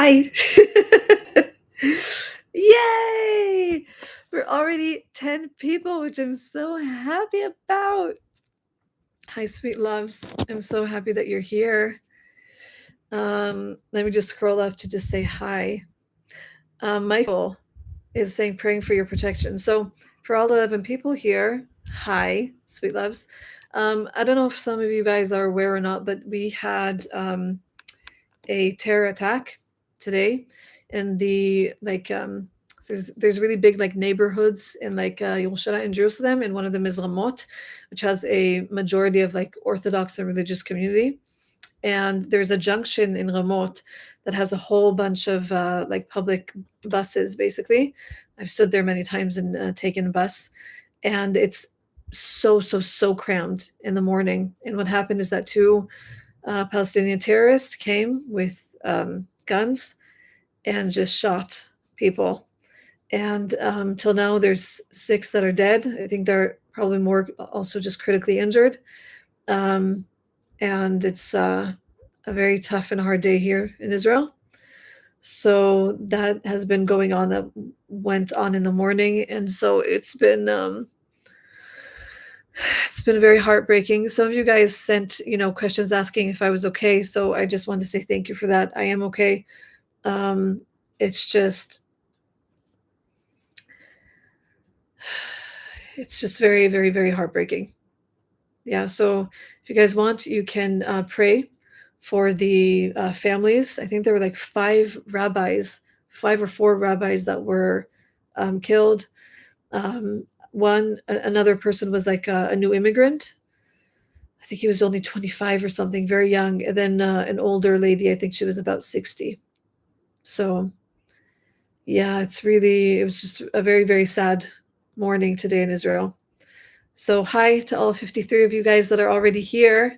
Hi. Yay! We're already 10 people, which I'm so happy about. Hi, sweet loves. I'm so happy that you're here. Let me just scroll up to just say hi. Michael is saying praying for your protection. So for all the 11 people here, hi, sweet loves. I don't know if some of you guys are aware or not, but we had a terror attack today in the there's really big like neighborhoods in like Yerushalayim in Jerusalem, and one of them is Ramot, which has a majority of like Orthodox and religious community. And there's a junction in Ramot that has a whole bunch of like public buses. Basically, I've stood there many times and taken a bus, and it's so crammed in the morning. And what happened is that two Palestinian terrorists came with guns and just shot people. And till now, there's 6 that are dead. I think there are probably more also just critically injured. Um, and it's a very tough and hard day here in Israel. So that has been going on. That went on in the morning, and so it's been very heartbreaking. Some of you guys sent, questions asking if I was okay. So I just wanted to say thank you for that. I am okay. It's just, it's just very, very, very heartbreaking. Yeah. So if you guys want, you can pray for the families. I think there were like 5 or 4 rabbis that were killed. Another person was like a new immigrant. I think he was only 25 or something, very young. And then an older lady, I think she was about 60. So, yeah, it was just a very, very sad morning today in Israel. So, hi to all 53 of you guys that are already here.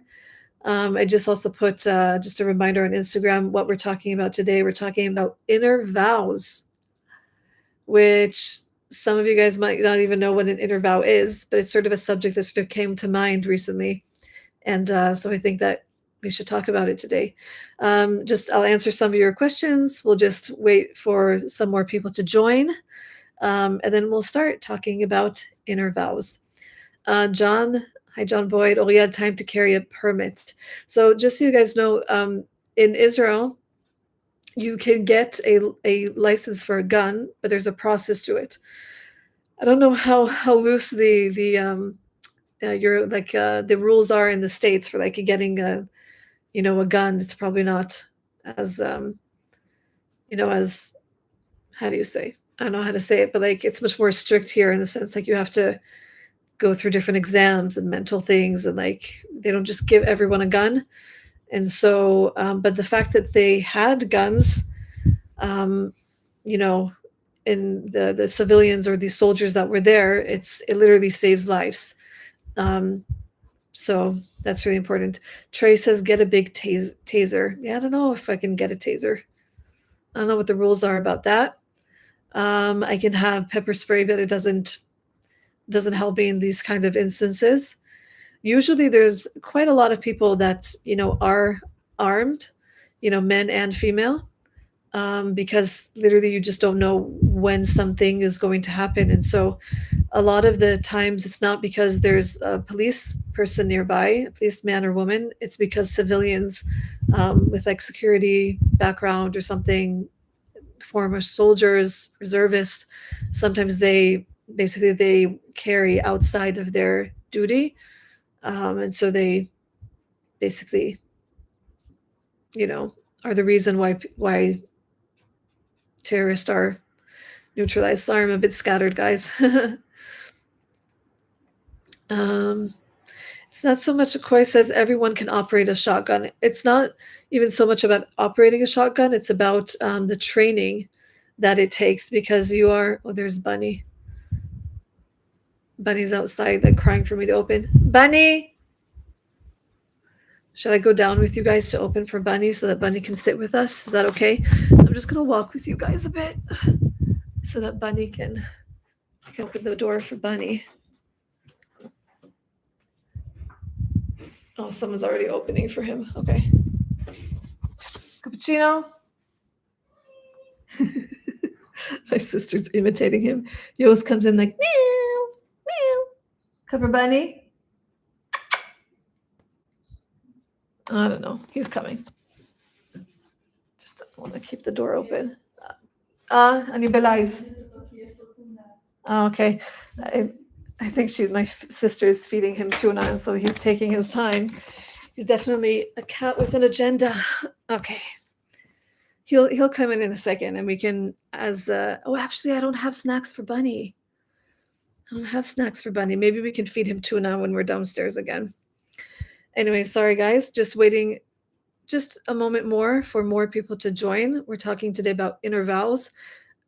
I just also put just a reminder on Instagram what we're talking about today. We're talking about inner vows, which some of you guys might not even know what an inner vow is, but it's sort of a subject that sort of came to mind recently. And so I think that we should talk about it today. I'll answer some of your questions. We'll just wait for some more people to join. And then we'll start talking about inner vows. John, hi, John Boyd. Oh, we had time to carry a permit. So just so you guys know, in Israel, you can get a license for a gun, but there's a process to it. I don't know how loose the rules are in the States for like getting a gun. It's probably not as as how do you say? I don't know how to say it, but like it's much more strict here in the sense like you have to go through different exams and mental things, and like they don't just give everyone a gun. And so, but the fact that they had guns, um, you know, in the civilians or the soldiers that were there, it literally saves lives. Um, so that's really important. Trey says, get a big taser. Yeah, I don't know if I can get a taser. I don't know what the rules are about that. I can have pepper spray, but it doesn't help me in these kind of instances. Usually there's quite a lot of people that, are armed, men and female, because literally you just don't know when something is going to happen. And so a lot of the times it's not because there's a police person nearby, a policeman or woman. It's because civilians with like security background or something, former soldiers, reservists, sometimes they carry outside of their duty. And so they basically, are the reason why terrorists are neutralized. Sorry, I'm a bit scattered, guys. It's not so much, Koi says everyone can operate a shotgun. It's not even so much about operating a shotgun. It's about the training that it takes, because there's Bunny. Bunny's outside, like crying for me to open. Bunny! Should I go down with you guys to open for Bunny so that Bunny can sit with us? Is that okay? I'm just going to walk with you guys a bit so that Bunny can open the door for Bunny. Oh, someone's already opening for him. Okay. Cappuccino? My sister's imitating him. He always comes in like, meow, meow. Cover bunny. I don't know. He's coming. Just want to keep the door open. And you'll be live. Oh, okay. I think my sister is feeding him tuna, and so he's taking his time. He's definitely a cat with an agenda. Okay. He'll come in a second, and we can oh, actually, I don't have snacks for Bunny. I don't have snacks for Bunny. Maybe we can feed him tuna when we're downstairs again. Anyway, sorry guys, just waiting just a moment more for more people to join. We're talking today about inner vows.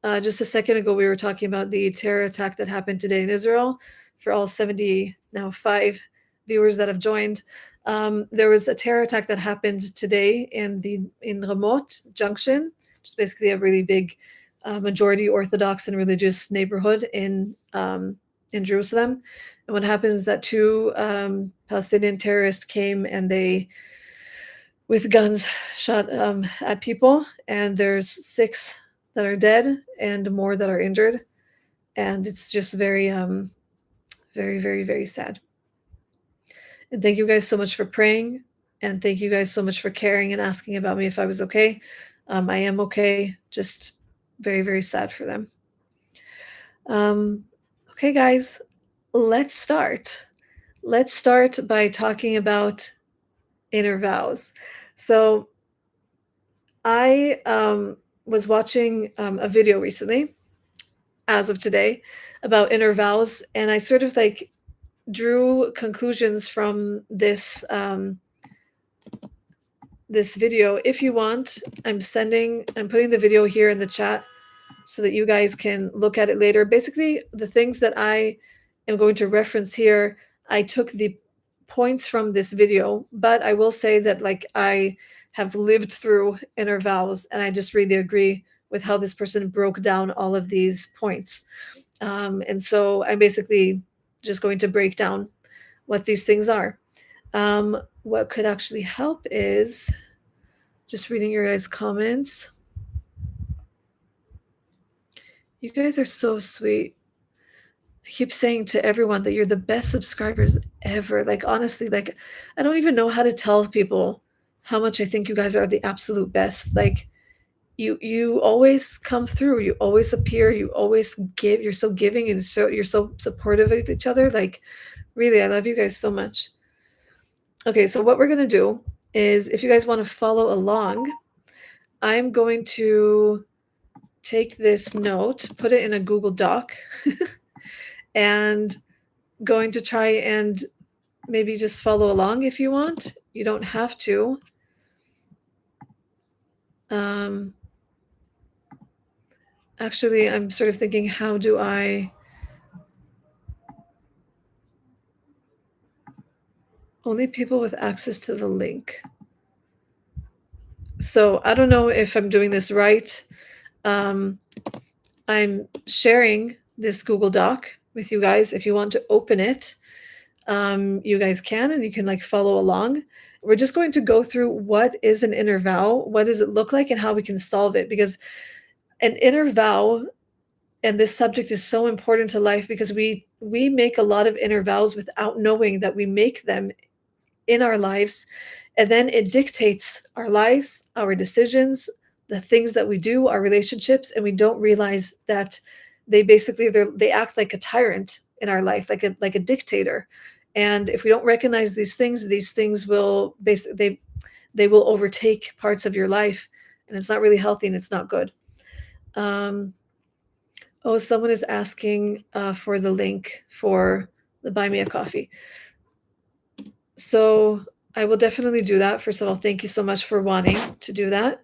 Just a second ago, we were talking about the terror attack that happened today in Israel. For all 75 viewers that have joined, there was a terror attack that happened today in Ramot Junction, which is basically a really big majority Orthodox and religious neighborhood in Jerusalem. And what happens is that two Palestinian terrorists came and they, with guns, shot at people, and there's 6 that are dead and more that are injured, and it's just very very, very, very sad. And thank you guys so much for praying, and thank you guys so much for caring and asking about me if I was okay. I am okay, just very, very sad for them. Okay guys, let's start by talking about inner vows. So I was watching a video recently, as of today, about inner vows, and I sort of like drew conclusions from this this video. If you want, I'm putting the video here in the chat so that you guys can look at it later. Basically, the things that I am going to reference here, I took the points from this video, but I will say that like I have lived through inner vows, and I just really agree with how this person broke down all of these points. And so I'm basically just going to break down what these things are. What could actually help is just reading your guys' comments. You guys are so sweet. I keep saying to everyone that you're the best subscribers ever. Like, honestly, like, I don't even know how to tell people how much I think you guys are the absolute best. Like, you always come through, you always appear, you always give, you're so giving, and you're so supportive of each other. Like, really, I love you guys so much. Okay, so what we're gonna do is, if you guys want to follow along, I'm going to take this note, put it in a Google Doc, and going to try and maybe just follow along if you want. You don't have to. Actually, I'm sort of thinking, how do I only people with access to the link? So I don't know if I'm doing this right. I'm sharing this Google Doc with you guys. If you want to open it, you guys can, and you can like follow along. We're just going to go through what is an inner vow, what does it look like, and how we can solve it. Because an inner vow, and this subject is so important to life, because we make a lot of inner vows without knowing that we make them in our lives, and then it dictates our lives, our decisions, the things that we do, our relationships, and we don't realize that they act like a tyrant in our life, like a dictator. And if we don't recognize these things will basically they will overtake parts of your life, and it's not really healthy, and it's not good. Oh, someone is asking for the link for the Buy Me a Coffee. So I will definitely do that. First of all, thank you so much for wanting to do that.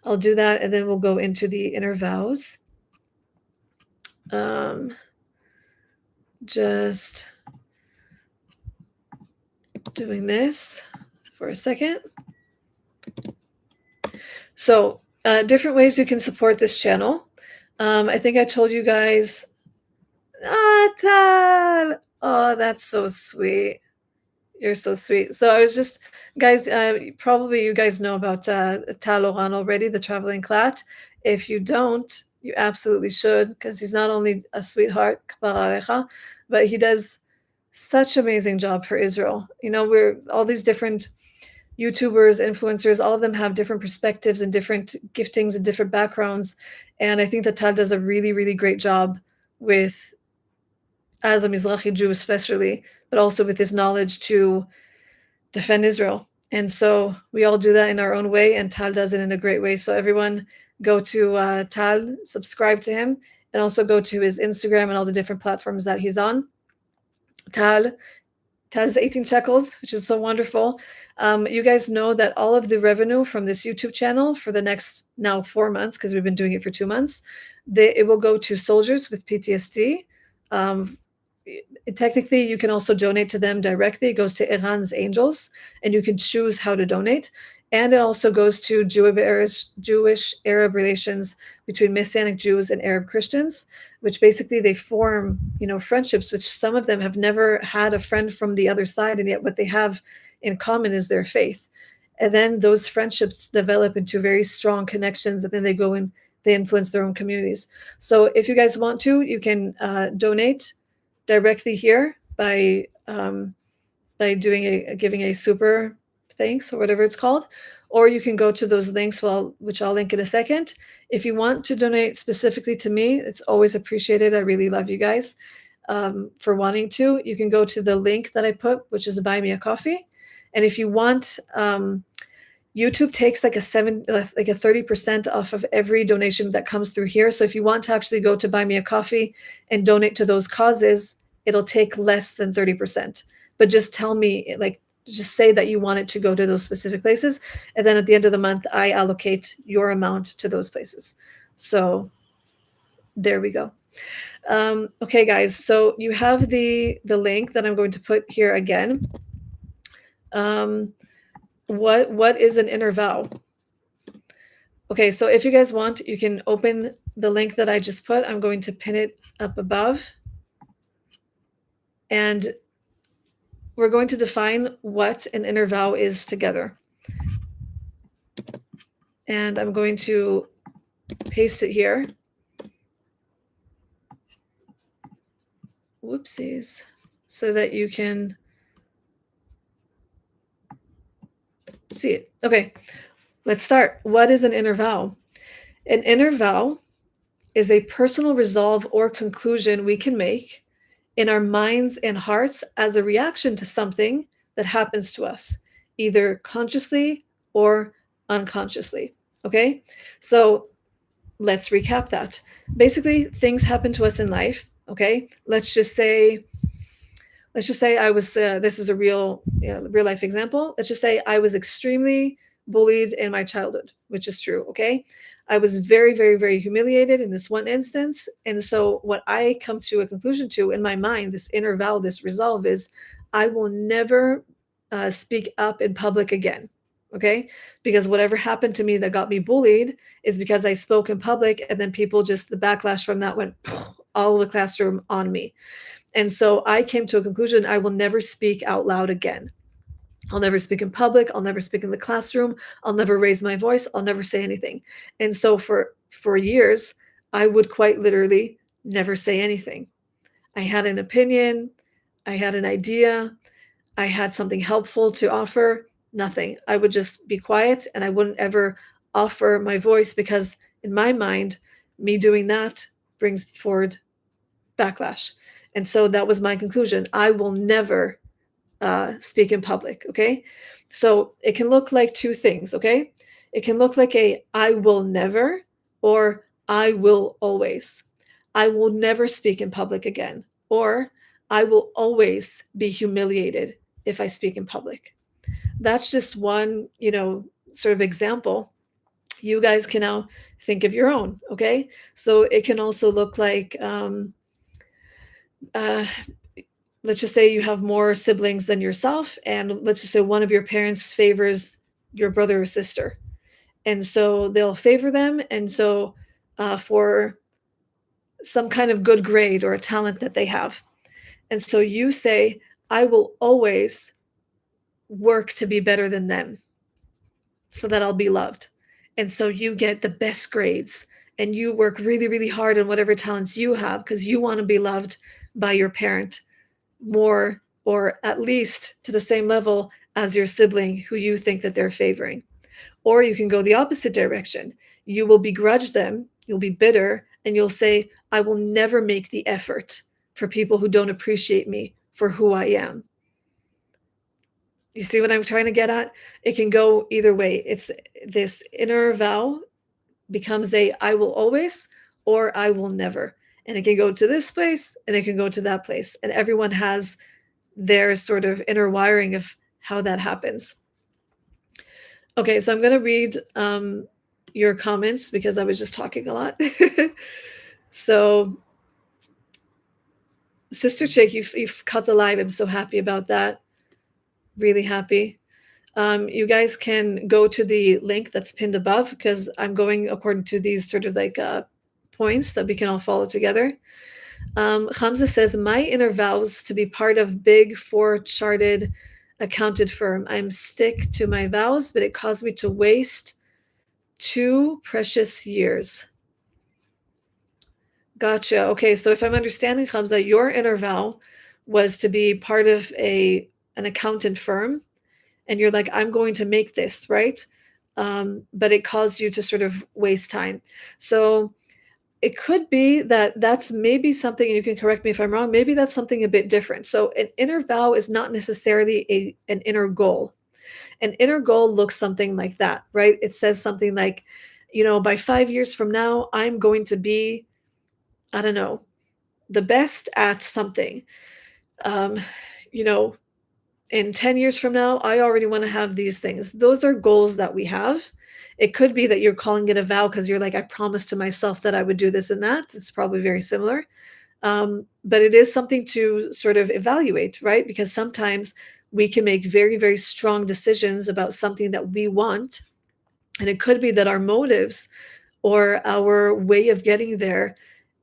I'll do that, and then we'll go into the inner vows. Just doing this for a second. So different ways you can support this channel. I think I told you guys. Tal. Oh, that's so sweet. You're so sweet. So I was just, guys, probably you guys know about Tal Oran already, the traveling clat. If you don't, you absolutely should, because he's not only a sweetheart, Kapar Alecha, but he does such amazing job for Israel. You know, we're all these different YouTubers, influencers, all of them have different perspectives and different giftings and different backgrounds. And I think that Tal does a really, really great job with, as a Mizrahi Jew especially, but also with his knowledge to defend Israel. And so we all do that in our own way, and Tal does it in a great way. So everyone go to Tal, subscribe to him, and also go to his Instagram and all the different platforms that he's on. Tal has 18 shekels, which is so wonderful. You guys know that all of the revenue from this YouTube channel for the next now 4 months, because we've been doing it for 2 months, it will go to soldiers with PTSD. Technically, you can also donate to them directly. It goes to Iran's Angels, and you can choose how to donate. And it also goes to Jewish Arab relations between Messianic Jews and Arab Christians, which basically they form, friendships, which some of them have never had a friend from the other side, and yet what they have in common is their faith. And then those friendships develop into very strong connections, and then they go and they influence their own communities. So if you guys want to, you can donate directly here by giving a super thanks or whatever it's called, or you can go to those links, which I'll link in a second. If you want to donate specifically to me, it's always appreciated. I really love you guys for wanting to. You can go to the link that I put, which is Buy Me a Coffee, and if you want. YouTube takes like a 30% off of every donation that comes through here. So if you want to actually go to Buy Me a Coffee and donate to those causes, it'll take less than 30%. But just tell me, just say that you want it to go to those specific places. And then at the end of the month, I allocate your amount to those places. So there we go. Okay, guys. So you have the link that I'm going to put here again. What is an inner vow? Okay, so if you guys want, you can open the link that I just put. I'm going to pin it up above. And we're going to define what an inner vow is together. And I'm going to paste it here. Whoopsies. So that you can see it. Okay, let's start. What is an inner vow? An inner vow is a personal resolve or conclusion we can make in our minds and hearts as a reaction to something that happens to us, either consciously or unconsciously. Okay, so let's recap that. Basically, things happen to us in life. Okay, let's just say I was. This is a real life example. Let's just say I was extremely bullied in my childhood, which is true. Okay, I was very, very, very humiliated in this one instance, and so what I come to a conclusion to in my mind, this inner vow, this resolve, is I will never speak up in public again. Okay, because whatever happened to me that got me bullied is because I spoke in public, and then people just the backlash from that went all the classroom on me. And so I came to a conclusion I will never speak out loud again. I'll never speak in public. I'll never speak in the classroom. I'll never raise my voice. I'll never say anything. And so for years, I would quite literally never say anything. I had an opinion. I had an idea. I had something helpful to offer. Nothing. I would just be quiet and I wouldn't ever offer my voice because in my mind, me doing that brings forward backlash. And so that was my conclusion. I will never speak in public. Okay. So it can look like two things. Okay. It can look like I will never or I will always. I will never speak in public again. Or I will always be humiliated if I speak in public. That's just one, sort of example. You guys can now think of your own. Okay. So it can also look like, let's just say you have more siblings than yourself, and let's just say one of your parents favors your brother or sister, and so they'll favor them, and so for some kind of good grade or a talent that they have, and so you say, I will always work to be better than them so that I'll be loved. And so you get the best grades and you work really, really hard on whatever talents you have because you want to be loved by your parent more or at least to the same level as your sibling who you think that they're favoring. Or you can go the opposite direction. You will begrudge them, you'll be bitter, and you'll say, I will never make the effort for people who don't appreciate me for who I am. You see what I'm trying to get at? It can go either way. It's this inner vow becomes a I will always or I will never. And it can go to this place and it can go to that place. And everyone has their sort of inner wiring of how that happens. Okay, so I'm going to read your comments because I was just talking a lot. So, Sister Chick, you've caught the live. I'm so happy about that. Really happy. You guys can go to the link that's pinned above because I'm going according to these sort of like points that we can all follow together. Hamza says, my inner vows to be part of big four charted accounted firm. I'm stick to my vows, but it caused me to waste 2 precious years. Gotcha. Okay, so if I'm understanding, Hamza, your inner vow was to be part of an accountant firm, and you're like, I'm going to make this, right? But it caused you to sort of waste time. So it could be that that's maybe something, and you can correct me if I'm wrong, maybe that's something a bit different. So an inner vow is not necessarily an inner goal. An inner goal looks something like that, right? It says something like, by 5 years from now, I'm going to be, I don't know, the best at something. Um, you know, in 10 years from now, I already want to have these things. Those are goals that we have. It could be that you're calling it a vow because you're like, I promised to myself that I would do this and that. It's probably very similar. But it is something to sort of evaluate, right? Because sometimes we can make very, very strong decisions about something that we want. And it could be that our motives or our way of getting there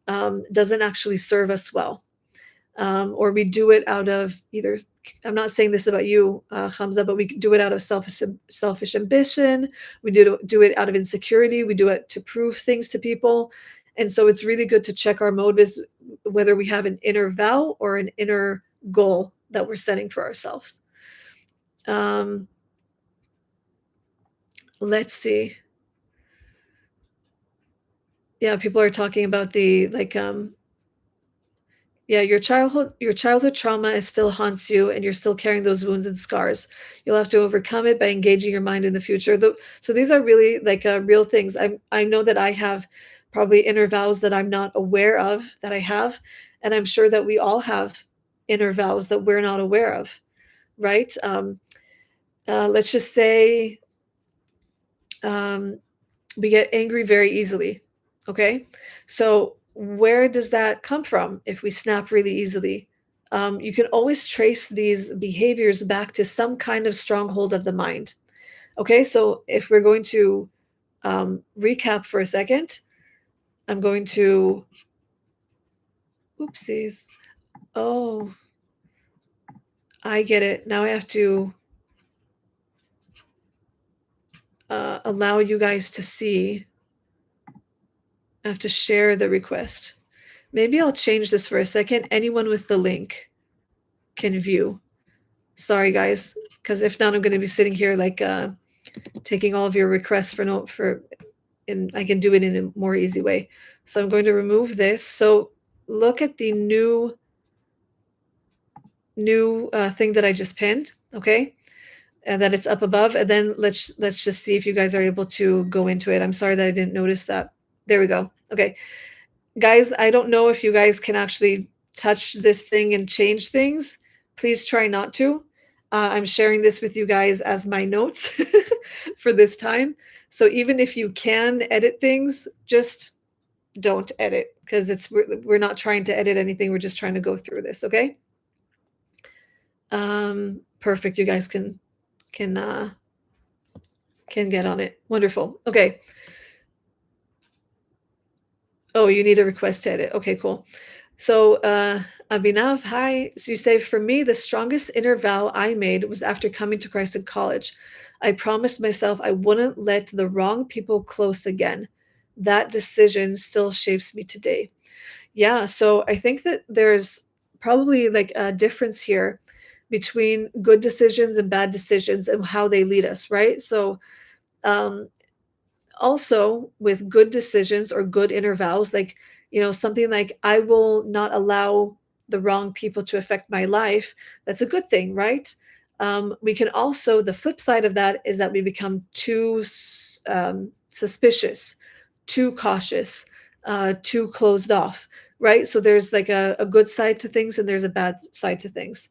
doesn't actually serve us well. Or we do it out of either, I'm not saying this about you, Hamza, but we do it out of selfish ambition. We do it out of insecurity. We do it to prove things to people. And so it's really good to check our motives, whether we have an inner vow or an inner goal that we're setting for ourselves. Let's see. Yeah, people are talking about the yeah, your childhood trauma is still haunts you and you're still carrying those wounds and scars. You'll have to overcome it by engaging your mind in the future. So these are really like real things. I know that I have probably inner vows that I'm not aware of that I have, and I'm sure that we all have inner vows that we're not aware of, right? Let's just say um, we get angry very easily. Okay. So, where does that come from if we snap really easily? You can always trace these behaviors back to some kind of stronghold of the mind. Okay. So, if we're going to recap for a second, I'm going to, oopsies. Oh, I get it. Now I have to allow you guys to see. I have to share the request. Maybe I'll change this for a second. Anyone with the link can view. Sorry, guys, because if not, I'm going to be sitting here like taking all of your requests and I can do it in a more easy way. So I'm going to remove this. So look at the new thing that I just pinned. Okay, and that it's up above. And then let's just see if you guys are able to go into it. I'm sorry that I didn't notice that. There we go. Okay, guys, I don't know if you guys can actually touch this thing and change things. Please try not to. I'm sharing this with you guys as my notes for this time. So even if you can edit things, just don't edit because we're not trying to edit anything. We're just trying to go through this. Okay. Perfect. You guys can get on it. Wonderful. Okay. Oh, you need a request to edit. Okay, cool. So, Abhinav, hi. So you say, for me, the strongest inner vow I made was after coming to Christ in college. I promised myself I wouldn't let the wrong people close again. That decision still shapes me today. Yeah, so I think that there's probably like a difference here between good decisions and bad decisions and how they lead us, right? So, um, also with good decisions or good inner vows, like, something like, I will not allow the wrong people to affect my life. That's a good thing, right? We can also, the flip side of that is that we become too suspicious, too cautious, too closed off, right? So there's like a good side to things and there's a bad side to things.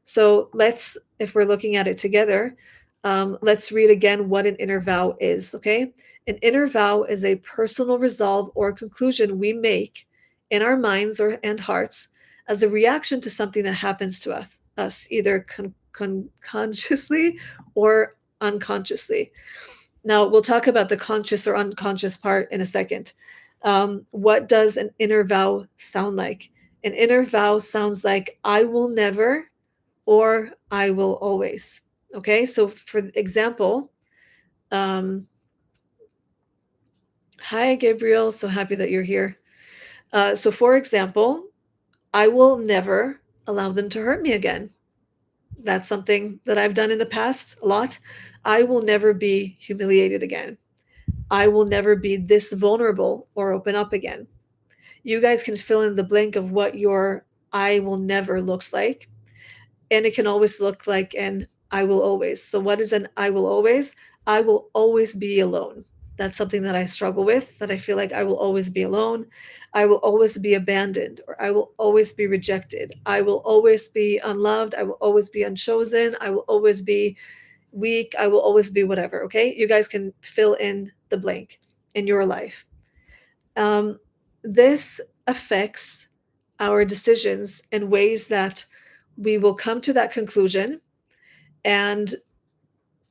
So let's, if we're looking at it together, let's read again what an inner vow is, okay? An inner vow is a personal resolve or conclusion we make in our minds and hearts as a reaction to something that happens to us either consciously or unconsciously. Now, we'll talk about the conscious or unconscious part in a second. What does an inner vow sound like? An inner vow sounds like, I will never, or I will always. Okay, so for example, um, hi, Gabriel, so happy that you're here. So, for example, I will never allow them to hurt me again. That's something that I've done in the past a lot. I will never be humiliated again. I will never be this vulnerable or open up again. You guys can fill in the blank of what your I will never looks like. And it can always look like an I will always. So, what is an I will always? I will always be alone. That's something that I struggle with, that I feel like I will always be alone. I will always be abandoned, or I will always be rejected. I will always be unloved. I will always be unchosen. I will always be weak. I will always be whatever. Okay. You guys can fill in the blank in your life. This affects our decisions in ways that we will come to that conclusion, and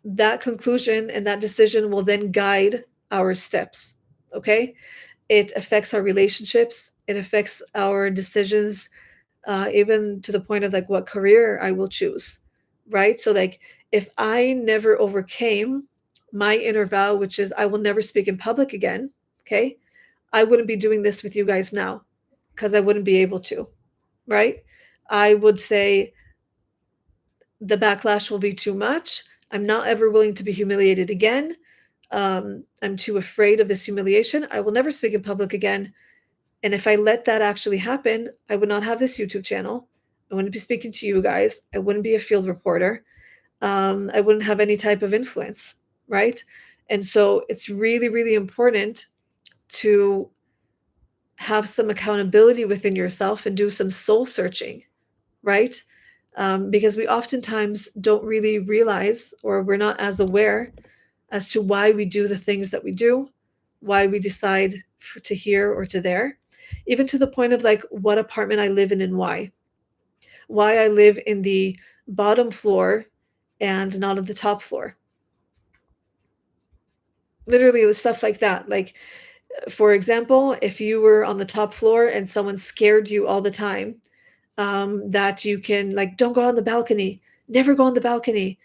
that conclusion and that decision will then guide our steps. Okay, it affects our relationships, it affects our decisions, even to the point of like what career I will choose, right? So, like, if I never overcame my inner vow, which is I will never speak in public again, okay, I wouldn't be doing this with you guys now because I wouldn't be able to, right? I would say the backlash will be too much. I'm not ever willing to be humiliated again. I'm too afraid of this humiliation. I will never speak in public again. And if I let that actually happen, I would not have this YouTube channel. I wouldn't be speaking to you guys. I wouldn't be a field reporter. I wouldn't have any type of influence, right? And so it's really, really important to have some accountability within yourself and do some soul searching, right? Because we oftentimes don't really realize, or we're not as aware as to why we do the things that we do, why we decide to here or to there, even to the point of like what apartment I live in and why I live in the bottom floor and not on the top floor. Literally, stuff like that. Like, for example, if you were on the top floor and someone scared you all the time, that you can like, don't go on the balcony, never go on the balcony,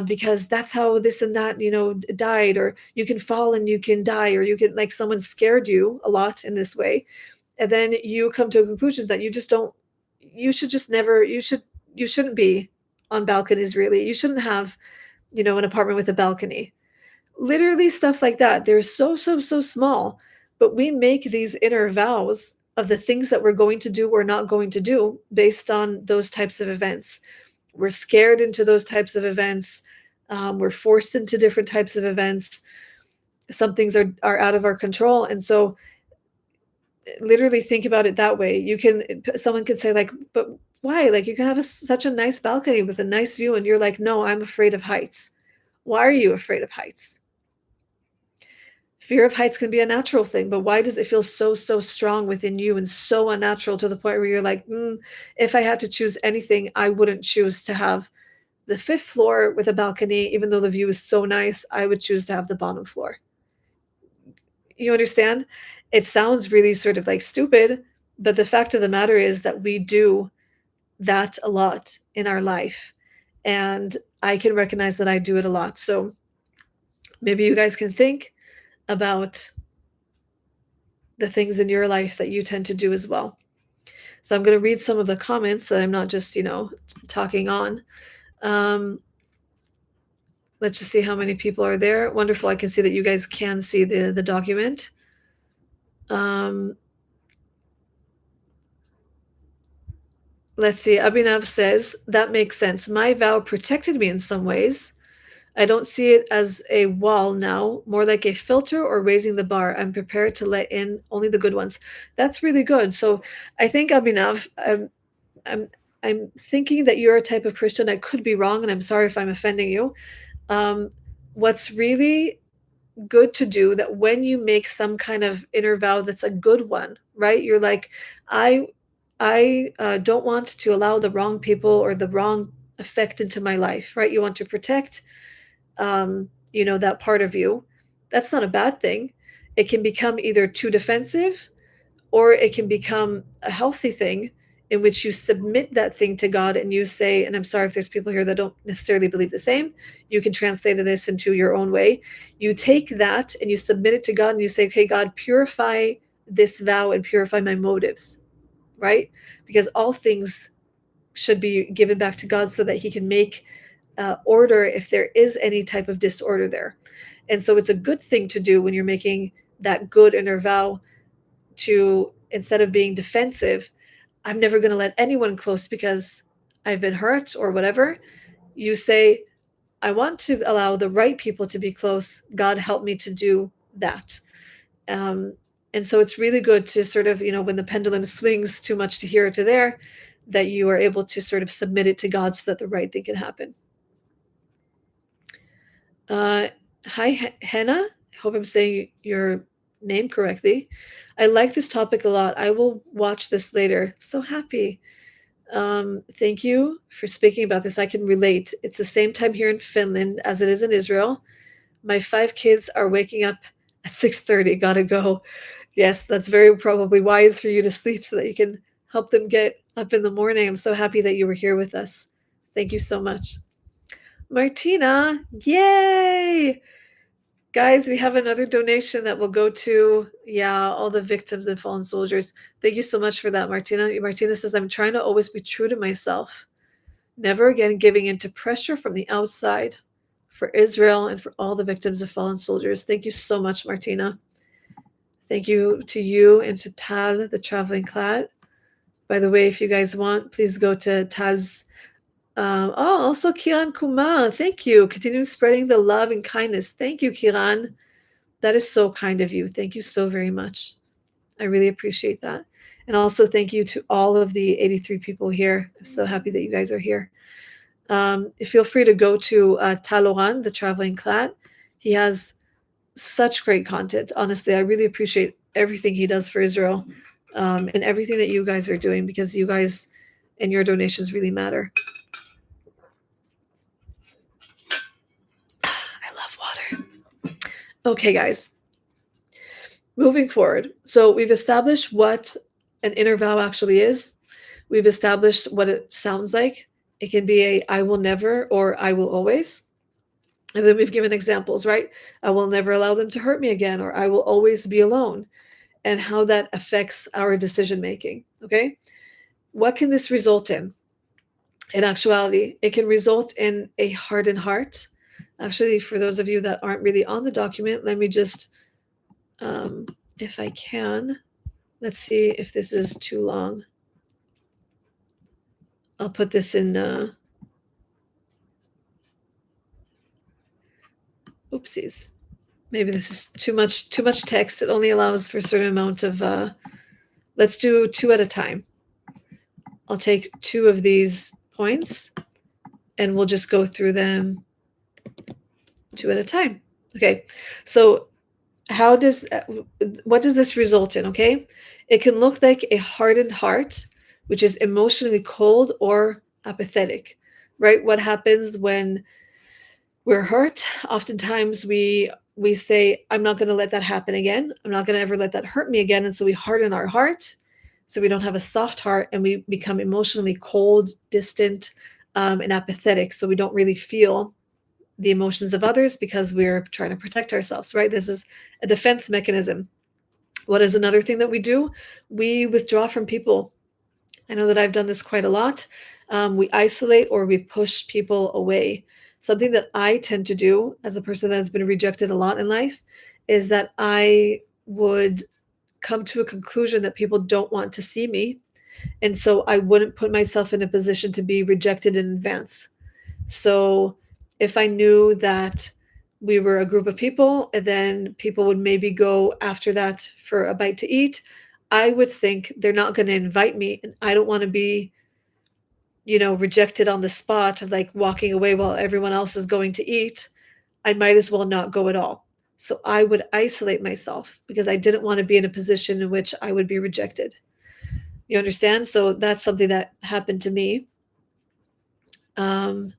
because that's how this and that, died, or you can fall and you can die, or you can, like, someone scared you a lot in this way, and then you come to a conclusion that you just don't, you should just never, you shouldn't be on balconies, really. You shouldn't have, an apartment with a balcony. Literally stuff like that. They're so, so, so small, but we make these inner vows of the things that we're going to do or not going to do based on those types of events. We're scared into those types of events. We're forced into different types of events. Some things are out of our control. And so, literally think about it that way. Someone could say, like, but why? Like, you can have such a nice balcony with a nice view. And you're like, no, I'm afraid of heights. Why are you afraid of heights? Fear of heights can be a natural thing, but why does it feel so, so strong within you and so unnatural to the point where you're like, if I had to choose anything, I wouldn't choose to have the fifth floor with a balcony, even though the view is so nice. I would choose to have the bottom floor. You understand? It sounds really sort of like stupid, But the fact of the matter is that we do that a lot in our life. And I can recognize that I do it a lot. So maybe you guys can think about the things in your life that you tend to do as well. So I'm going to read some of the comments so that I'm not just, talking on. Um, let's just see how many people are there. Wonderful. I can see that you guys can see the document. Um, let's see. Abhinav says, that makes sense. My vow protected me in some ways. I don't see it as a wall now, more like a filter or raising the bar. I'm prepared to let in only the good ones. That's really good. So I think, Abhinav, I'm I'm thinking that you're a type of Christian. I could be wrong, and I'm sorry if I'm offending you. Um, what's really good to do that when you make some kind of inner vow that's a good one, right? You're like, I I don't want to allow the wrong people or the wrong effect into my life, right? You want to protect, that part of you. That's not a bad thing. It can become either too defensive or it can become a healthy thing in which you submit that thing to God and you say, and I'm sorry if there's people here that don't necessarily believe the same, you can translate this into your own way. You take that and you submit it to God and you say, okay, God, purify this vow and purify my motives, right? Because all things should be given back to God so that He can make order if there is any type of disorder there. And so it's a good thing to do when you're making that good inner vow to, instead of being defensive, I'm never going to let anyone close because I've been hurt or whatever. You say, I want to allow the right people to be close. God help me to do that. Um, and so it's really good to sort of, when the pendulum swings too much to here or to there, that you are able to sort of submit it to God so that the right thing can happen. Hi, Henna. I hope I'm saying your name correctly. I like this topic a lot. I will watch this later. So happy. Thank you for speaking about this. I can relate. It's the same time here in Finland as it is in Israel. My 5 kids are waking up at 6:30. Gotta go. Yes, that's very probably wise for you to sleep so that you can help them get up in the morning. I'm so happy that you were here with us. Thank you so much. Martina, yay! Guys, we have another donation that will go to, all the victims and fallen soldiers. Thank you so much for that, Martina. Martina says, I'm trying to always be true to myself, never again giving in to pressure from the outside for Israel and for all the victims of fallen soldiers. Thank you so much, Martina. Thank you to you and to Tal, the traveling clad. By the way, if you guys want, please go to Tal's. Also Kiran Kumar. Thank you. Continue spreading the love and kindness. Thank you, Kiran. That is so kind of you. Thank you so very much. I really appreciate that. And also thank you to all of the 83 people here. I'm so happy that you guys are here. Feel free to go to Taloran, the traveling clat. He has such great content. Honestly, I really appreciate everything he does for Israel, and everything that you guys are doing, because you guys and your donations really matter. I love water. Okay, guys. Moving forward. So we've established what an inner vow actually is. We've established what it sounds like. It can be a I will never or I will always. And then we've given examples, right? I will never allow them to hurt me again, or I will always be alone, and how that affects our decision making. Okay. What can this result in? In actuality, it can result in a hardened heart. Actually, for those of you that aren't really on the document, let me just, if I can, let's see if this is too long. I'll put this in, oopsies. Maybe this is too much text. It only allows for a certain amount of, let's do 2 at a time. I'll take 2 of these points and we'll just go through them 2 at a time. Okay. So what does this result in? Okay. It can look like a hardened heart, which is emotionally cold or apathetic, right? What happens when we're hurt? Oftentimes we say, I'm not going to let that happen again. I'm not going to ever let that hurt me again. And so we harden our heart. So we don't have a soft heart and we become emotionally cold, distant, and apathetic. So we don't really feel the emotions of others because we're trying to protect ourselves, right? This is a defense mechanism. What is another thing that we do? We withdraw from people. I know that I've done this quite a lot. We isolate or we push people away. Something that I tend to do as a person that has been rejected a lot in life is that I would come to a conclusion that people don't want to see me. And so I wouldn't put myself in a position to be rejected in advance. So if I knew that we were a group of people and then people would maybe go after that for a bite to eat, I would think they're not going to invite me and I don't want to be, rejected on the spot of like walking away while everyone else is going to eat. I might as well not go at all. So I would isolate myself because I didn't want to be in a position in which I would be rejected. You understand? So that's something that happened to me. Um,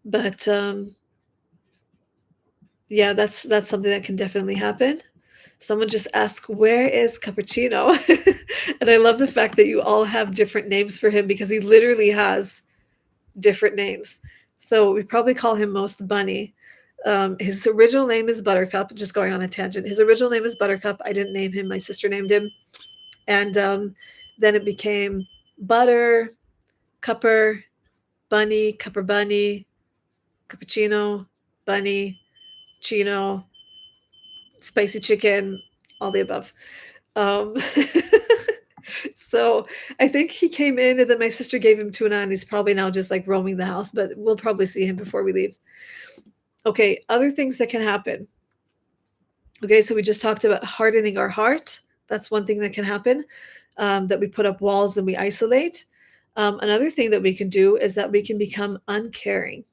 but yeah, that's something that can definitely happen. Someone just asked, "Where is Cappuccino?" And I love the fact that you all have different names for him because he literally has different names. So we probably call him Most Bunny. His original name is Buttercup. Just going on a tangent. His original name is Buttercup. I didn't name him. My sister named him, and then it became Butter, Cupper, Bunny, Cupper Bunny, Cappuccino, Bunny, Chino, Spicy Chicken, all the above. Um, so I think he came in and then my sister gave him tuna and he's probably now just like roaming the house, but we'll probably see him before we leave. Okay, other things that can happen. Okay, so we just talked about hardening our heart. That's one thing that can happen, that we put up walls and we isolate. Another thing that we can do is that we can become uncaring.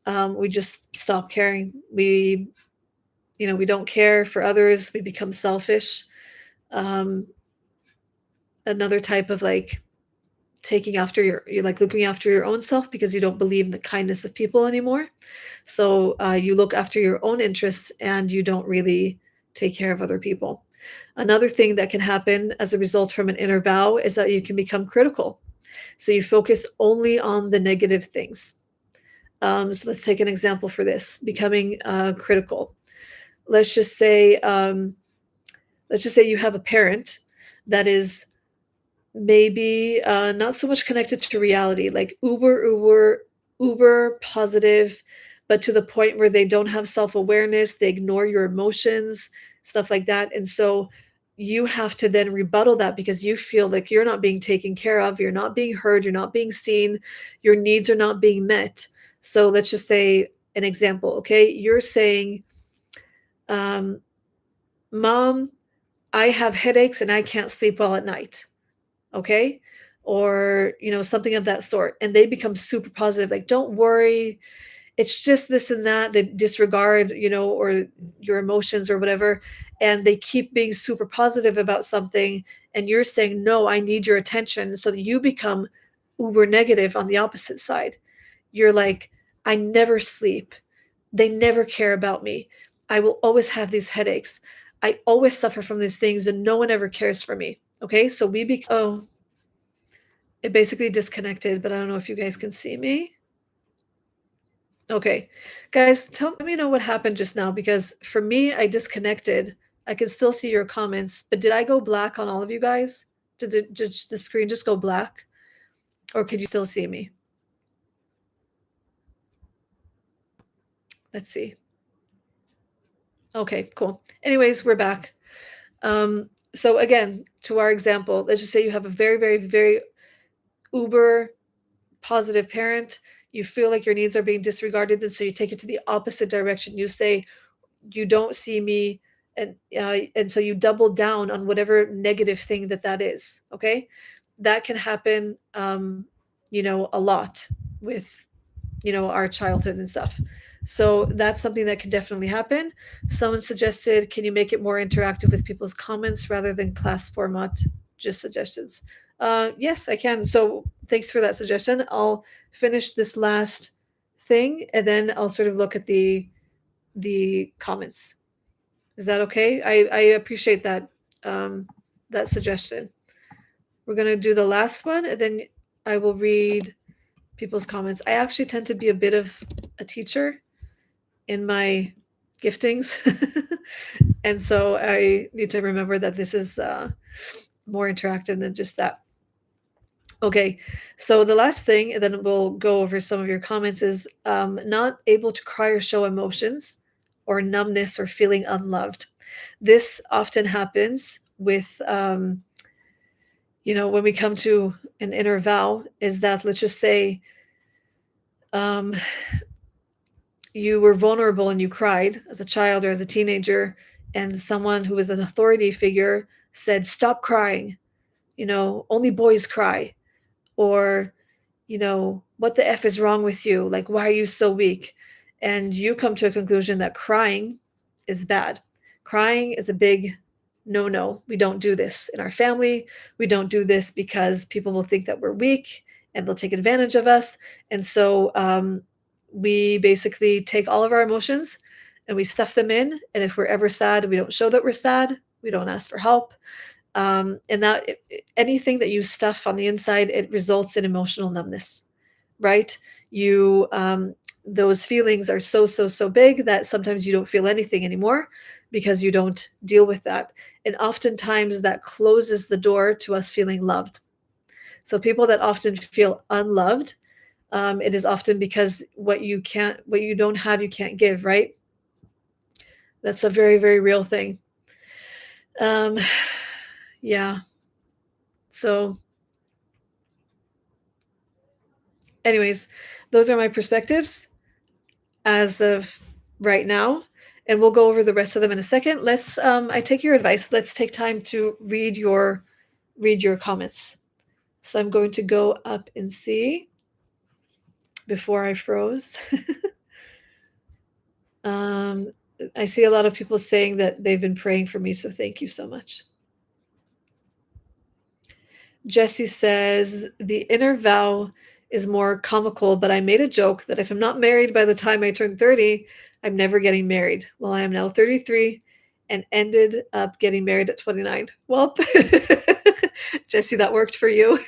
We just stop caring. We don't care for others. We become selfish. Um, Another type of like taking after you're like looking after your own self because you don't believe in the kindness of people anymore. So you look after your own interests and you don't really take care of other people. Another thing that can happen as a result from an inner vow is that you can become critical. So you focus only on the negative things. So let's take an example for this becoming critical. Let's just say, you have a parent that is maybe not so much connected to reality, like uber positive, but to the point where they don't have self-awareness, they ignore your emotions, stuff like that. And so you have to then rebuttal that because you feel like you're not being taken care of, you're not being heard, you're not being seen, your needs are not being met. So let's just say an example, okay? You're saying, um, Mom, I have headaches and I can't sleep well at night. Okay, or something of that sort, and they become super positive like, don't worry, it's just this and that. They disregard or your emotions or whatever, and they keep being super positive about something, and you're saying, no, I need your attention. So that you become uber negative on the opposite side. You're like, I never sleep, they never care about me, I will always have these headaches, I always suffer from these things, and no one ever cares for me. Okay, so we become, oh, it basically disconnected, but I don't know if you guys can see me. Okay. Guys, let me know what happened just now because for me, I disconnected. I can still see your comments, but did I go black on all of you guys? Did the screen just go black? Or could you still see me? Let's see. Okay, cool. Anyways, we're back. So again, to our example, let's just say you have a very, very, very uber positive parent. You feel like your needs are being disregarded, and so you take it to the opposite direction. You say, you don't see me, and so you double down on whatever negative thing that is. Okay, that can happen, a lot with our childhood and stuff. So that's something that can definitely happen. Someone suggested, can you make it more interactive with people's comments rather than class format? Just suggestions. Yes, I can. So thanks for that suggestion. I'll finish this last thing and then I'll sort of look at the comments. Is that okay? I appreciate that. Um, that suggestion. We're going to do the last one, and then I will read people's comments. I actually tend to be a bit of a teacher in my giftings. And so I need to remember that this is more interactive than just that. Okay, so the last thing, and then we'll go over some of your comments, is not able to cry or show emotions, or numbness, or feeling unloved. This often happens with, when we come to an inner vow, is that, let's just say, um, you were vulnerable and you cried as a child or as a teenager, and someone who was an authority figure said, "Stop crying, only boys cry," or, "What the F is wrong with you? Like, why are you so weak?" And you come to a conclusion that crying is bad. Crying is a big no no. We don't do this in our family. We don't do this because people will think that we're weak and they'll take advantage of us. And so we basically take all of our emotions and we stuff them in. And if we're ever sad, we don't show that we're sad. We don't ask for help. And that anything that you stuff on the inside, it results in emotional numbness, right? You those feelings are so big that sometimes you don't feel anything anymore because you don't deal with that. And oftentimes that closes the door to us feeling loved. So people that often feel unloved, it is often because what you don't have, you can't give, right? That's a very, very real thing. Yeah. So anyways, those are my perspectives as of right now, and we'll go over the rest of them in a second. Let's I take your advice. Let's take time to read your comments. So I'm going to go up and see before I froze. I see a lot of people saying that they've been praying for me, so thank you so much. Jesse says, the inner vow is more comical, but I made a joke that if I'm not married by the time I turn 30, I'm never getting married. Well, I am now 33 and ended up getting married at 29. Well, Jesse, that worked for you.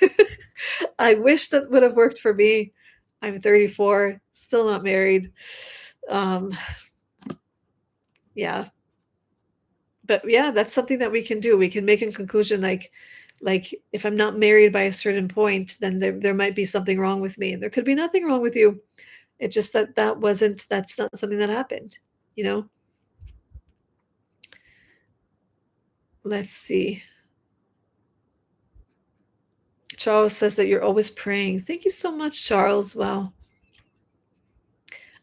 I wish that would have worked for me. I'm 34, still not married. Yeah. But yeah, that's something that we can do. We can make a conclusion like if I'm not married by a certain point, then there might be something wrong with me. And there could be nothing wrong with you. It's just that's not something that happened, you know? Let's see. Charles says that you're always praying. Thank you so much, Charles. Wow.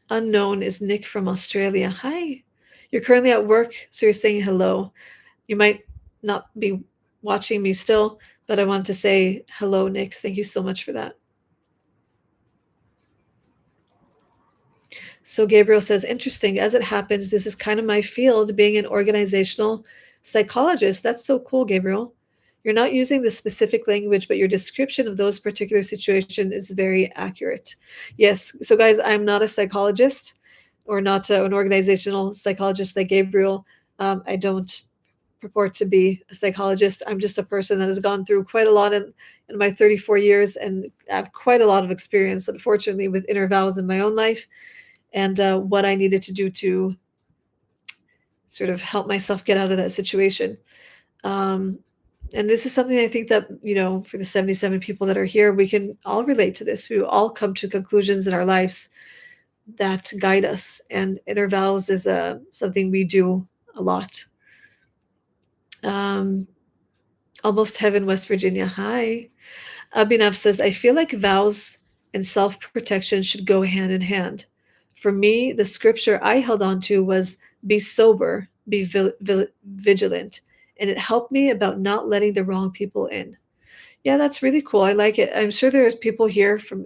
Unknown is Nick from Australia. Hi. You're currently at work, so you're saying hello. You might not be watching me still, but I want to say hello, Nick. Thank you so much for that. So Gabriel says, interesting. As it happens, this is kind of my field, being an organizational psychologist. That's so cool, Gabriel. You're not using the specific language, but your description of those particular situations is very accurate. Yes. So guys, I'm not a psychologist or not an organizational psychologist like Gabriel. I don't purport to be a psychologist. I'm just a person that has gone through quite a lot in my 34 years and I have quite a lot of experience, unfortunately, with inner vows in my own life and what I needed to do to sort of help myself get out of that situation. And this is something I think that, for the 77 people that are here, we can all relate to this. We all come to conclusions in our lives that guide us. And inner vows is something we do a lot. Almost Heaven, West Virginia. Hi. Abhinav says, I feel like vows and self-protection should go hand in hand. For me, the scripture I held on to was be sober, be vigilant. And it helped me about not letting the wrong people in. Yeah, that's really cool. I like it. I'm sure there's people here from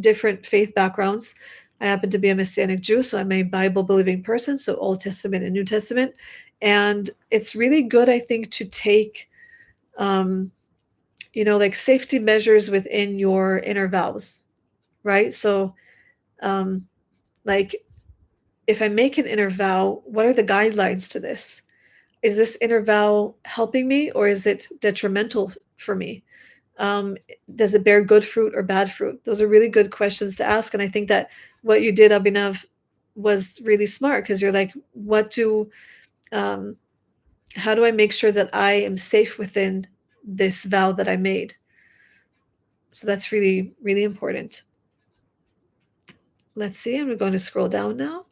different faith backgrounds. I happen to be a Messianic Jew, so I'm a Bible-believing person, so Old Testament and New Testament. And it's really good, I think, to take like safety measures within your inner vows, right? So, like if I make an inner vow, what are the guidelines to this? is this inner vow helping me or is it detrimental for me? Um, does it bear good fruit or bad fruit? Those are really good questions to ask. And I think that what you did, Abhinav, was really smart because you're like, um, how do I make sure that I am safe within this vow that I made? So that's really, really important. Let's see. I'm going to scroll down now.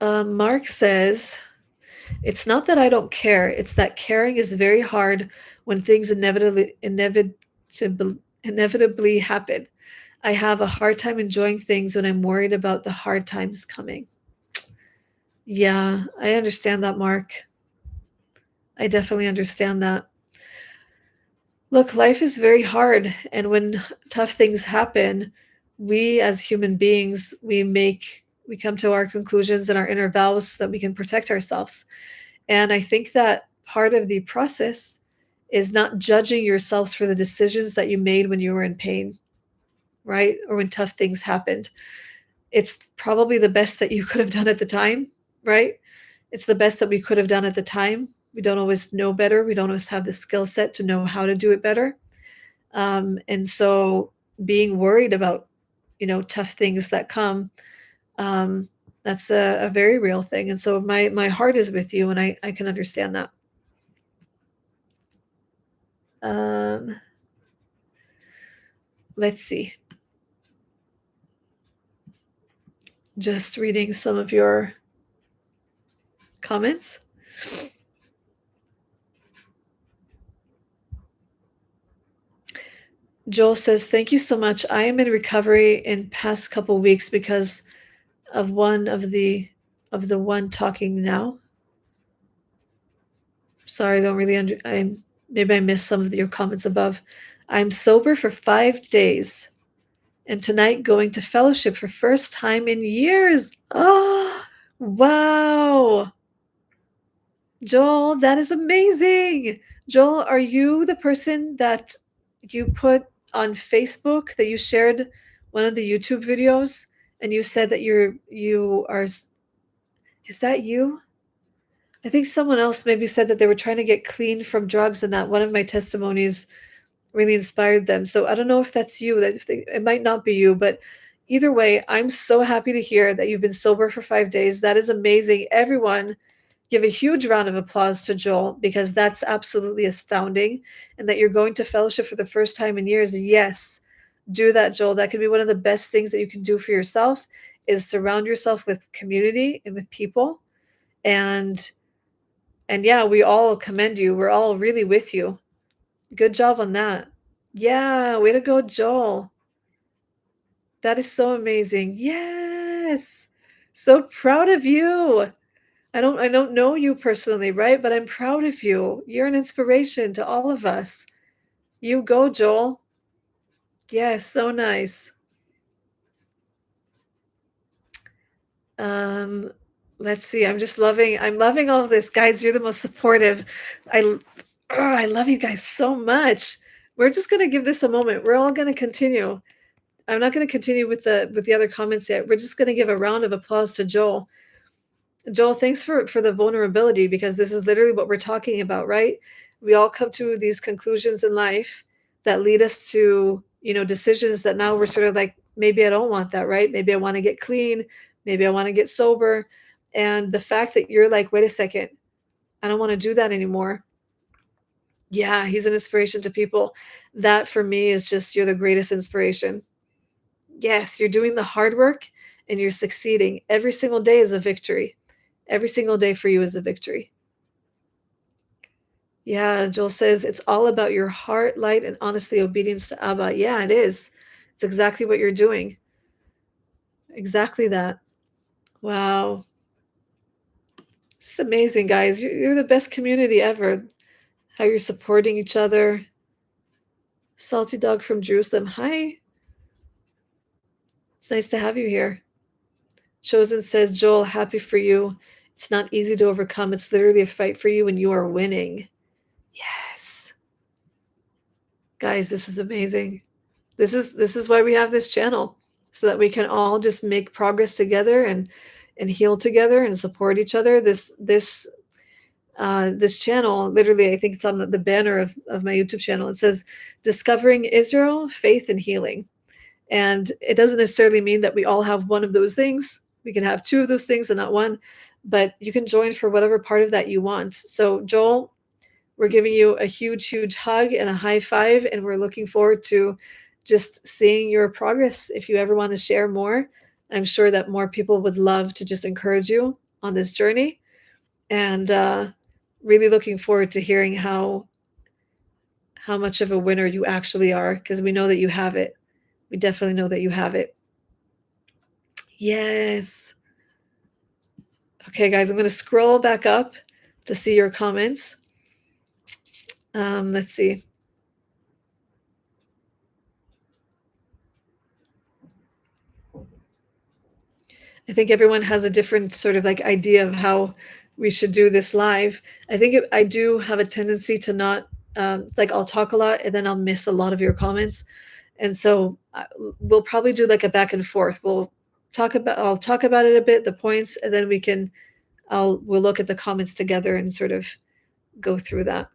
Mark says, it's not that I don't care. It's that caring is very hard when things inevitably happen. I have a hard time enjoying things when I'm worried about the hard times coming. Yeah, I understand that, Mark. I definitely understand that. Look, life is very hard, and when tough things happen, we as human beings, we come to our conclusions and our inner vows so that we can protect ourselves. And I think that part of the process is not judging yourselves for the decisions that you made when you were in pain, right? Or when tough things happened. It's probably the best that you could have done at the time, right? It's the best that we could have done at the time. We don't always know better. We don't always have the skill set to know how to do it better. And so being worried about, tough things that come, um, that's a very real thing. And so my heart is with you and I can understand that. Um, let's see. Just reading some of your comments. Joel says, "Thank you so much. I am in recovery in past couple weeks because of the one talking now." Sorry, I don't really maybe I missed some of your comments above. "I'm sober for 5 days and tonight going to fellowship for first time in years." Oh, wow. Joel, that is amazing. Joel, are you the person that you put on Facebook that you shared one of the YouTube videos and you said that is that you? I think someone else maybe said that they were trying to get clean from drugs and that one of my testimonies really inspired them. So I don't know if that's you, it might not be you, but either way, I'm so happy to hear that you've been sober for 5 days. That is amazing. Everyone, give a huge round of applause to Joel because that's absolutely astounding. And that you're going to fellowship for the first time in years. Yes, do that, Joel. That could be one of the best things that you can do for yourself is surround yourself with community and with people. And yeah, we all commend you. We're all really with you. Good job on that. Yeah, way to go, Joel. That is so amazing. Yes. So proud of you. I don't know you personally, right? But I'm proud of you. You're an inspiration to all of us. You go, Joel. Yes, so nice. Um, let's see. I'm loving all of this. Guys, you're the most supportive. I love you guys so much. We're just gonna give this a moment. We're all gonna continue. I'm not gonna continue with the other comments yet. We're just gonna give a round of applause to Joel. Joel, thanks for the vulnerability because this is literally what we're talking about, right? We all come to these conclusions in life that lead us to, decisions that now we're sort of like, maybe I don't want that, right? Maybe I want to get clean, maybe I want to get sober. And the fact that you're like, wait a second, I don't want to do that anymore. Yeah, he's an inspiration to people. That for me is just you're the greatest inspiration. Yes, you're doing the hard work and you're succeeding. Every single day is a victory. Every single day for you is a victory. Yeah, Joel says it's all about your heart, light, and honestly obedience to Abba. Yeah, it is. It's exactly what you're doing. Exactly that. Wow. It's amazing, guys. You're the best community ever. How you're supporting each other. Salty Dog from Jerusalem. Hi. It's nice to have you here. Chosen says, Joel, happy for you. It's not easy to overcome. It's literally a fight for you, and you are winning. Yes. Guys, this is amazing. This is why we have this channel. so that we can all just make progress together and heal together and support each other. This channel, literally, I think it's on the banner of my YouTube channel. It says Discovering Israel, Faith and Healing. And it doesn't necessarily mean that we all have one of those things. We can have two of those things and not one, but you can join for whatever part of that you want. So, Joel, we're giving you a huge, huge hug and a high five, and we're looking forward to just seeing your progress. If you ever want to share more, I'm sure that more people would love to just encourage you on this journey. And really looking forward to hearing how much of a winner you actually are, because we know that you have it. We definitely know that you have it. Yes. Okay, guys, I'm going to scroll back up to see your comments. Let's see. I think everyone has a different sort of like idea of how we should do this live. I think I do have a tendency to not like I'll talk a lot and then I'll miss a lot of your comments, and so we'll probably do like a back and forth. I'll talk about it a bit, the points, and then we'll look at the comments together and sort of go through that.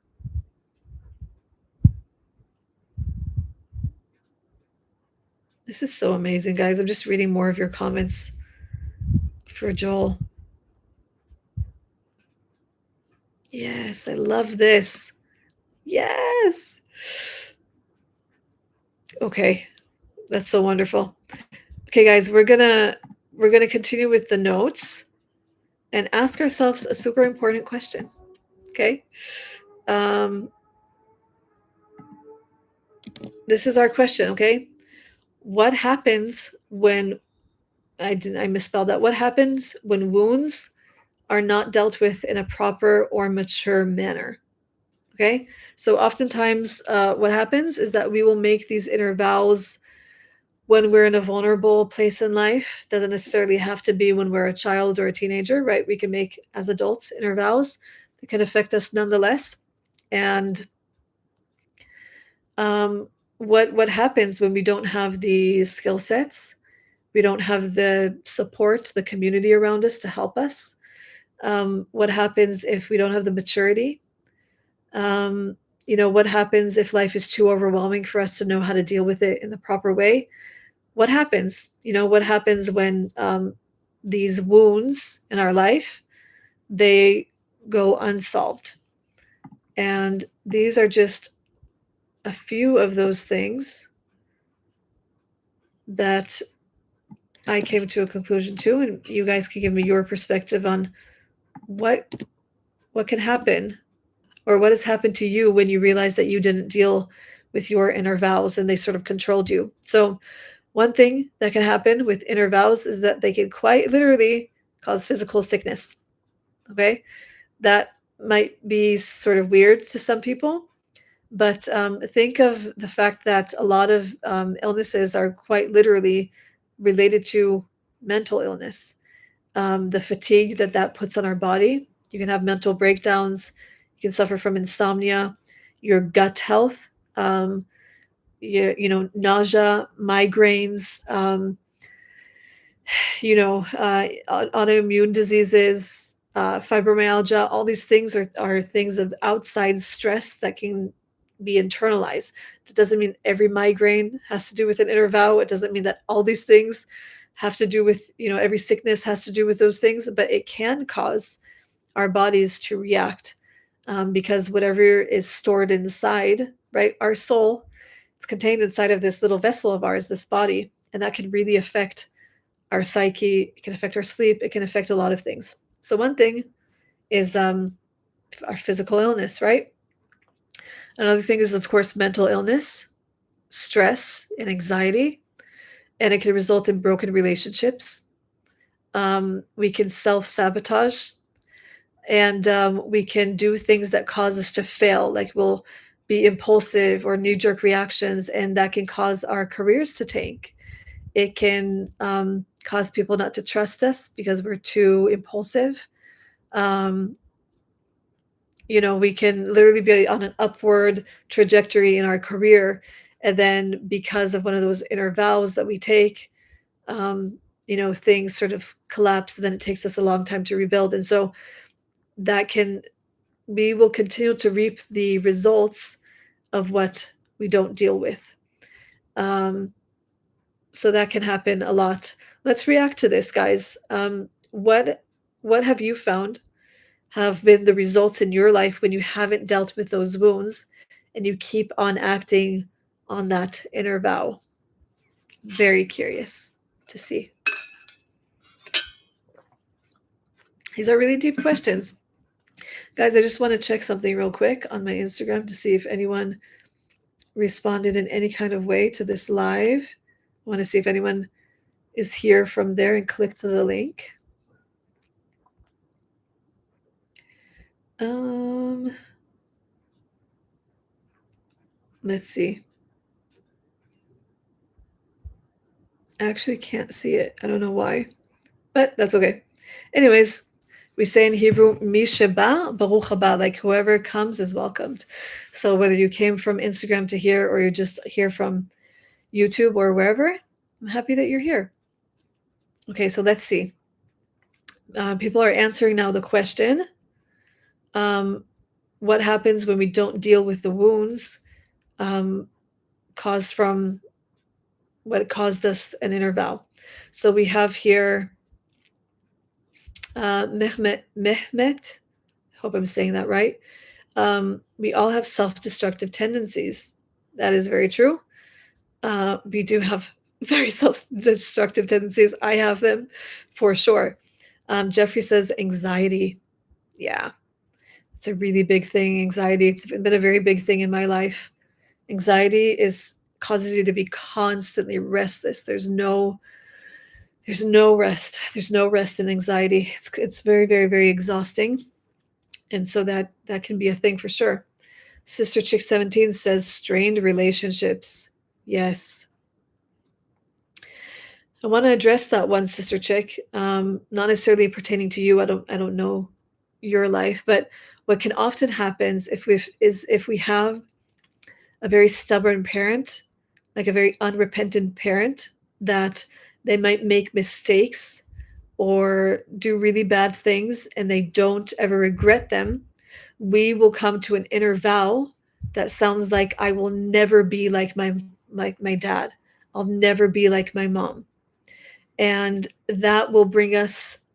This is so amazing, guys. I'm just reading more of your comments for Joel. Yes, I love this. Yes. Okay, that's so wonderful. Okay, guys, we're gonna continue with the notes and ask ourselves a super important question. Okay, um, this is our question. Okay, what happens when I misspelled that? What happens when wounds are not dealt with in a proper or mature manner? Okay, so oftentimes, what happens is that we will make these inner vows when we're in a vulnerable place in life. Doesn't necessarily have to be when we're a child or a teenager, right? We can make as adults inner vows that can affect us nonetheless. And what happens when we don't have the skill sets? We don't have the support, the community around us to help us. What happens if we don't have the maturity? Um, what happens if life is too overwhelming for us to know how to deal with it in the proper way? What happens? What happens when these wounds in our life, they go unsolved? And these are just a few of those things that I came to a conclusion to, and you guys can give me your perspective on what what can happen, or what has happened to you when you realize that you didn't deal with your inner vows and they sort of controlled you. So one thing that can happen with inner vows is that they can quite literally cause physical sickness. Okay, that might be sort of weird to some people, but think of the fact that a lot of illnesses are quite literally related to mental illness. The fatigue that puts on our body. You can have mental breakdowns. You can suffer from insomnia, your gut health, nausea, migraines, autoimmune diseases, fibromyalgia. All these things are things of outside stress that can be internalized. That doesn't mean every migraine has to do with an inner vow. It doesn't mean that all these things have to do with, every sickness has to do with those things, but it can cause our bodies to react, because whatever is stored inside, right, our soul, it's contained inside of this little vessel of ours, this body, and that can really affect our psyche. It can affect our sleep. It can affect a lot of things. So one thing is our physical illness, right? Another thing is, of course, mental illness, stress, and anxiety, and it can result in broken relationships. We can self-sabotage, and we can do things that cause us to fail, like we'll be impulsive or knee-jerk reactions, and that can cause our careers to tank. It can cause people not to trust us because we're too impulsive. Um, we can literally be on an upward trajectory in our career, and then because of one of those inner vows that we take, um, things sort of collapse, and then it takes us a long time to rebuild. And so that can we will continue to reap the results of what we don't deal with. Um, so that can happen a lot. Let's react to this, guys. What have you found have been the results in your life when you haven't dealt with those wounds and you keep on acting on that inner vow? Very curious to see. These are really deep questions. Guys, I just want to check something real quick on my Instagram to see if anyone responded in any kind of way to this live. I want to see if anyone is here from there and clicked the link. Let's see. I actually can't see it. I don't know why, but that's okay. Anyways, we say in Hebrew, Mi sheba baruch haba, like whoever comes is welcomed. So whether you came from Instagram to here or you're just here from YouTube or wherever, I'm happy that you're here. Okay, so let's see. People are answering now the question. What happens when we don't deal with the wounds caused from what caused us an inner vow? So we have here Mehmet, hope I'm saying that right. We all have self-destructive tendencies. That is very true. We do have very self-destructive tendencies. I have them for sure. Jeffrey says anxiety. Yeah, it's a really big thing. Anxiety. It's been a very big thing in my life. Anxiety causes you to be constantly restless. There's no rest. There's no rest in anxiety. It's very, very, very exhausting. And so that can be a thing for sure. Sister Chick 17 says strained relationships. Yes. I want to address that one, Sister Chick. Not necessarily pertaining to you. I don't know your life, but what can often happen is if we have a very stubborn parent, like a very unrepentant parent, that they might make mistakes or do really bad things and they don't ever regret them, we will come to an inner vow that sounds like I will never be like my dad. I'll never be like my mom. And that will bring us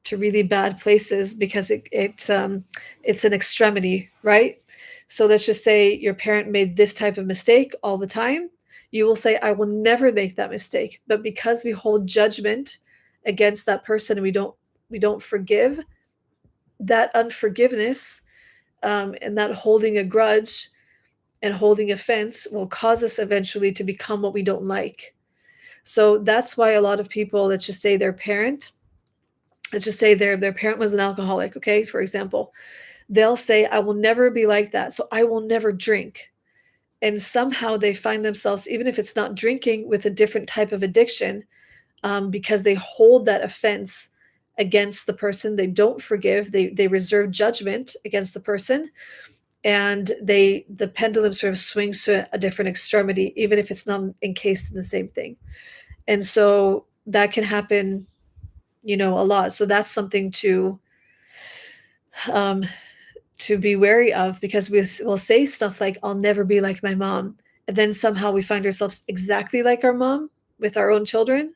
to really bad places because it's an extremity, right? So let's just say your parent made this type of mistake all the time. You will say, I will never make that mistake. But because we hold judgment against that person and we don't forgive, that unforgiveness and that holding a grudge and holding offense will cause us eventually to become what we don't like. So that's why a lot of people, let's just say their parent was an alcoholic, okay, for example, they'll say, I will never be like that, so I will never drink. And somehow they find themselves, even if it's not drinking, with a different type of addiction, because they hold that offense against the person. They don't forgive. They reserve judgment against the person, and the pendulum sort of swings to a different extremity, even if it's not encased in the same thing. And so that can happen, a lot. So that's something um, to be wary of, because we'll say stuff like, I'll never be like my mom. And then somehow we find ourselves exactly like our mom with our own children.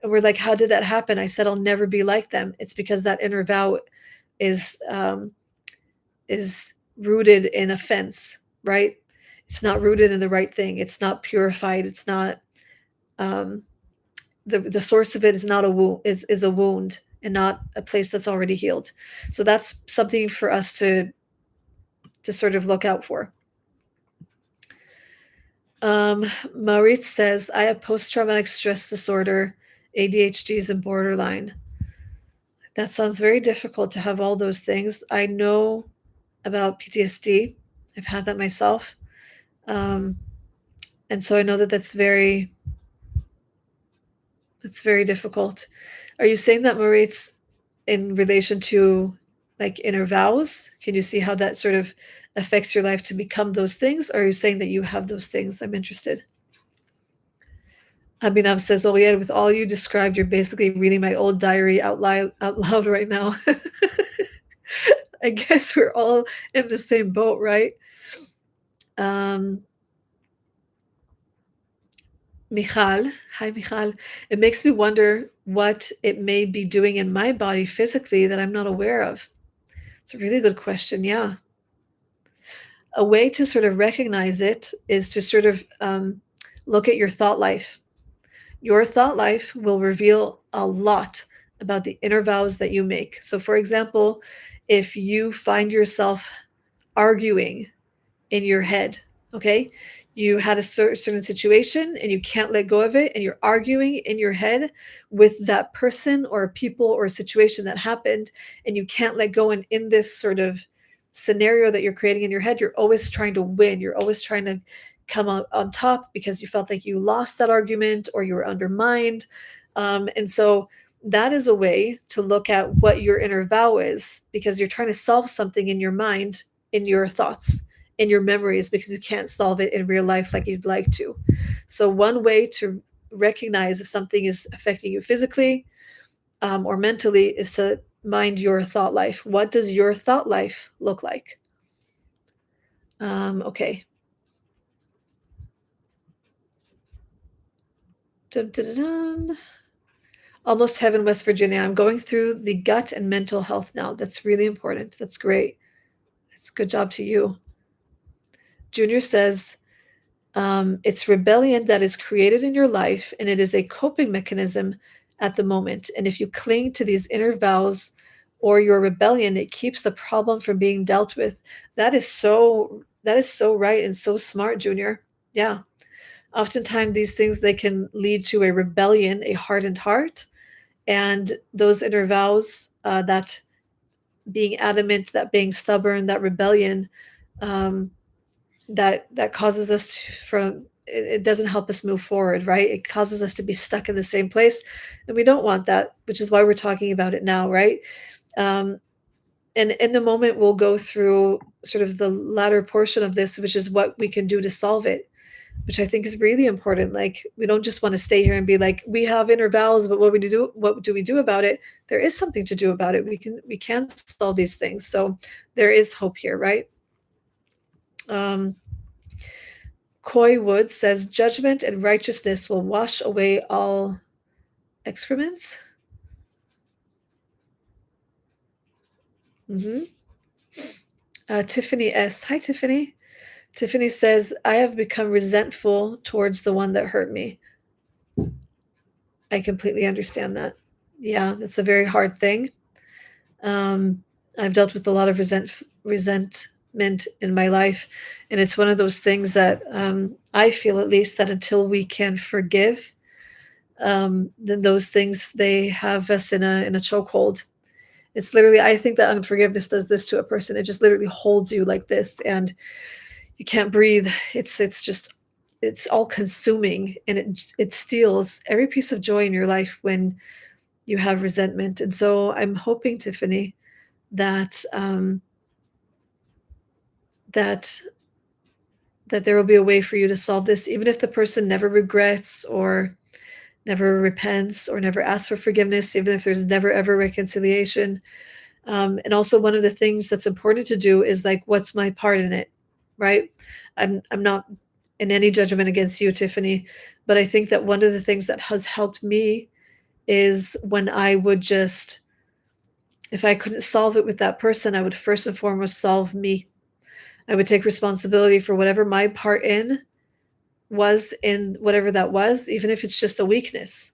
And we're like, how did that happen? I said, I'll never be like them. It's because that inner vow is rooted in offense, right? It's not rooted in the right thing. It's not purified. It's not, the source of it is not a wound, is a wound and not a place that's already healed. So that's something for us to sort of look out for. Marit says, I have post-traumatic stress disorder, ADHDs, and borderline. That sounds very difficult to have all those things. I know about PTSD. I've had that myself. And so I know that that's very difficult. Are you saying that, Marit's, in relation to like inner vows? Can you see how that sort of affects your life to become those things? Or are you saying that you have those things? I'm interested. Abhinav says, "Oh yeah, with all you described, you're basically reading my old diary out loud right now." I guess we're all in the same boat, right? Um, Michal, hi Michal. It makes me wonder what it may be doing in my body physically that I'm not aware of. It's a really good question. Yeah. A way to sort of recognize it is to sort of look at your thought life. Your thought life will reveal a lot about the inner vows that you make. So, for example, if you find yourself arguing in your head, okay? You had a certain situation and you can't let go of it, and you're arguing in your head with that person or people or situation that happened, and you can't let go. And in this sort of scenario that you're creating in your head, you're always trying to win. You're always trying to come out on top because you felt like you lost that argument or you were undermined. And so that is a way to look at what your inner vow is, because you're trying to solve something in your mind, in your thoughts, in your memories, because you can't solve it in real life like you'd like to. So, one way to recognize if something is affecting you physically or mentally is to mind your thought life. What does your thought life look like? Okay. Dun, dun, dun, dun. Almost Heaven, West Virginia. I'm going through the gut and mental health now. That's really important. That's great. It's good job to you. Junior says, it's rebellion that is created in your life, and it is a coping mechanism at the moment. And if you cling to these inner vows or your rebellion, it keeps the problem from being dealt with. That is so right and so smart, Junior. Yeah. Oftentimes these things, they can lead to a rebellion, a hardened heart, and those inner vows, that being adamant, that being stubborn, that rebellion, um, that causes us to, from it doesn't help us move forward, right? It causes us to be stuck in the same place, and we don't want that, which is why we're talking about it now, right? um, and in a moment we'll go through sort of the latter portion of this, which is what we can do to solve it, which I think is really important. Like, we don't just want to stay here and be like, we have inner vows, but what do we do about it? There is something to do about it. We can solve these things. So there is hope here, right? um, Coy Wood says, "Judgment and righteousness will wash away all excrements." hmm Tiffany S. Hi, Tiffany. Tiffany says, "I have become resentful towards the one that hurt me." I completely understand that. Yeah, that's a very hard thing. Um, I've dealt with a lot of resentment in my life, and it's one of those things that I feel, at least, that until we can forgive, then those things, they have us in a chokehold. It's literally, I think that unforgiveness does this to a person. It just literally holds you like this, and you can't breathe. It's just, it's all consuming, and it steals every piece of joy in your life when you have resentment. And so I'm hoping, Tiffany, that that that there will be a way for you to solve this, even if the person never regrets or never repents or never asks for forgiveness, even if there's never ever reconciliation. And also, one of the things that's important to do is like, what's my part in it, right? I'm not in any judgment against you, Tiffany, but I think that one of the things that has helped me is when I would just, if I couldn't solve it with that person, I would first and foremost solve me. I would take responsibility for whatever my part in whatever that was, even if it's just a weakness.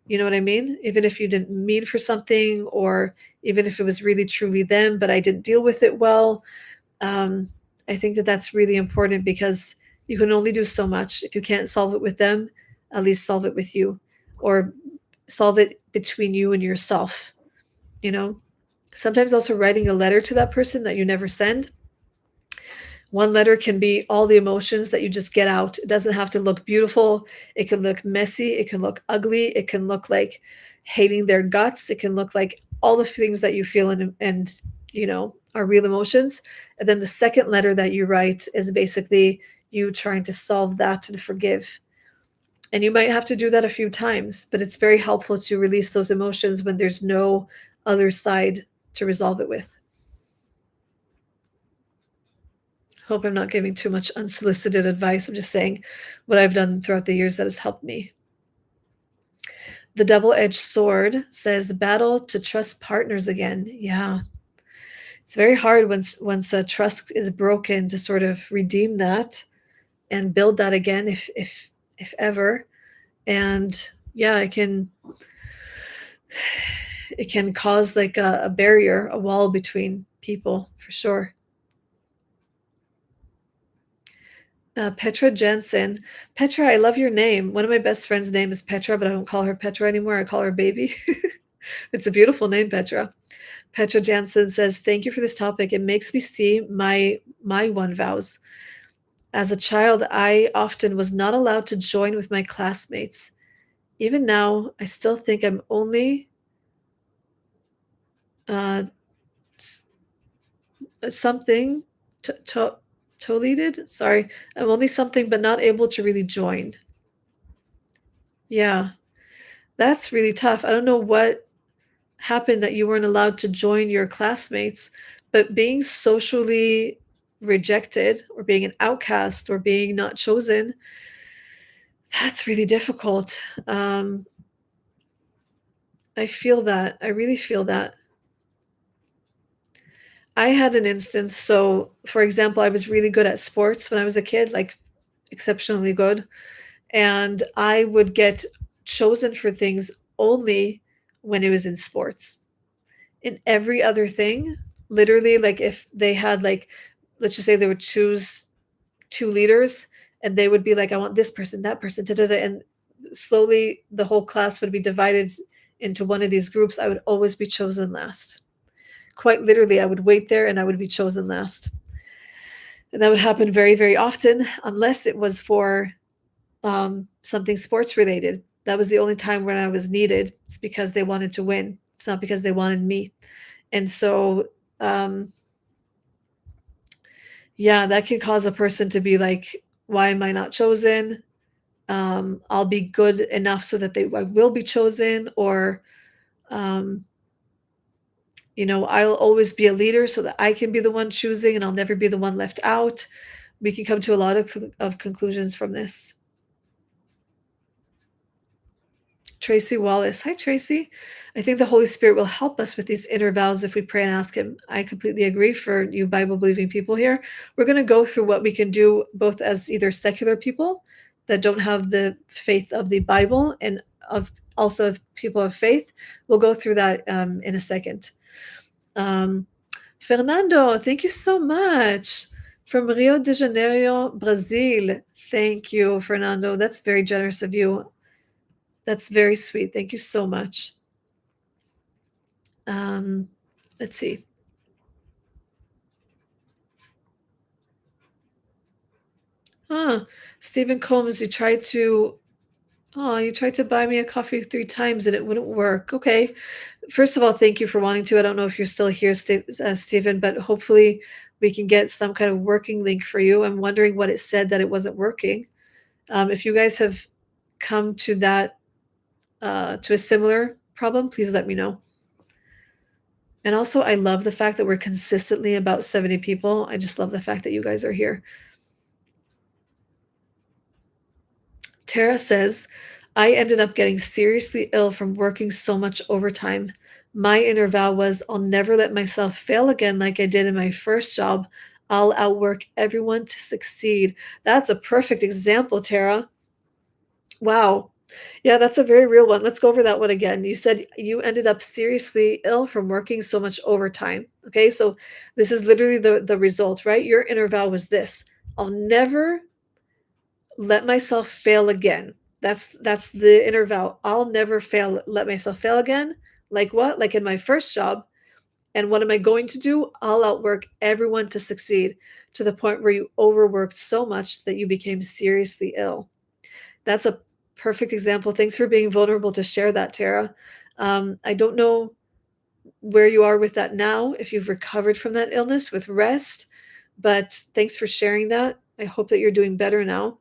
You know what I mean? Even if you didn't mean for something, or even if it was really truly them, but I didn't deal with it well. Um, I think that that's really important, because you can only do so much. If you can't solve it with them, at least solve it with you, or solve it between you and yourself. You know, sometimes also writing a letter to that person that you never send. One letter can be all the emotions that you just get out. It doesn't have to look beautiful. It can look messy. It can look ugly. It can look like hating their guts. It can look like all the things that you feel, and are real emotions. And then the second letter that you write is basically you trying to solve that and forgive. And you might have to do that a few times, but it's very helpful to release those emotions when there's no other side to resolve it with. Hope I'm not giving too much unsolicited advice. I'm just saying what I've done throughout the years that has helped me. The double-edged sword says battle to trust partners again. Yeah. It's very hard once trust is broken to sort of redeem that and build that again if ever. And yeah, it can cause like a barrier, a wall between people for sure. Petra Jensen. Petra, I love your name. One of my best friends' name is Petra, but I don't call her Petra anymore. I call her baby. It's a beautiful name, Petra. Petra Jansen says, "Thank you for this topic. It makes me see my one vows. As a child, I often was not allowed to join with my classmates. Even now, I still think I'm only uh, something tolerated. Sorry, I'm only something, but not able to really join." Yeah, that's really tough. I don't know what happened that you weren't allowed to join your classmates, but being socially rejected or being an outcast or being not chosen, that's really difficult. I feel that. I really feel that. I had an instance. So, for example, I was really good at sports when I was a kid, like exceptionally good. And I would get chosen for things only when it was in sports. In every other thing, literally, like if they had like, let's just say they would choose two leaders and they would be like, I want this person, that person, da, da, da, and slowly the whole class would be divided into one of these groups. I would always be chosen last. Quite literally, I would wait there and I would be chosen last. And that would happen very, very often, unless it was for something sports related. That was the only time when I was needed. It's because they wanted to win. It's not because they wanted me. And so, um, yeah, that can cause a person to be like, why am I not chosen? I'll be good enough so that I will be chosen, or um, I'll always be a leader so that I can be the one choosing and I'll never be the one left out. We can come to a lot of conclusions from this. Tracy Wallace. Hi, Tracy. I think the Holy Spirit will help us with these inner vows if we pray and ask Him. I completely agree for you Bible believing people here. We're going to go through what we can do both as either secular people that don't have the faith of the Bible and of also of people of faith. We'll go through that in a second. Um, Fernando, thank you so much. From Rio de Janeiro, Brazil. Thank you, Fernando. That's very generous of you. That's very sweet. Thank you so much. Um, let's see. Huh. Stephen Combs, you tried to buy me a coffee 3 times and it wouldn't work. Okay. First of all, thank you for wanting to. I don't know if you're still here, Stephen, but hopefully we can get some kind of working link for you. I'm wondering what it said that it wasn't working. If you guys have come to that, to a similar problem, please let me know. And also, I love the fact that we're consistently about 70 people. I just love the fact that you guys are here. Tara says, I ended up getting seriously ill from working so much overtime. My inner vow was, I'll never let myself fail again like I did in my first job. I'll outwork everyone to succeed. That's a perfect example, Tara. Wow. Yeah, that's a very real one. Let's go over that one again. You said you ended up seriously ill from working so much overtime. Okay, so this is literally the result, right? Your inner vow was this: I'll never let myself fail again. That's the inner vow. I'll never let myself fail again. Like what? Like in my first job. And what am I going to do? I'll outwork everyone to succeed, to the point where you overworked so much that you became seriously ill. That's a perfect example. Thanks for being vulnerable to share that, Tara. I don't know where you are with that now, if you've recovered from that illness with rest, but thanks for sharing that. I hope that you're doing better now.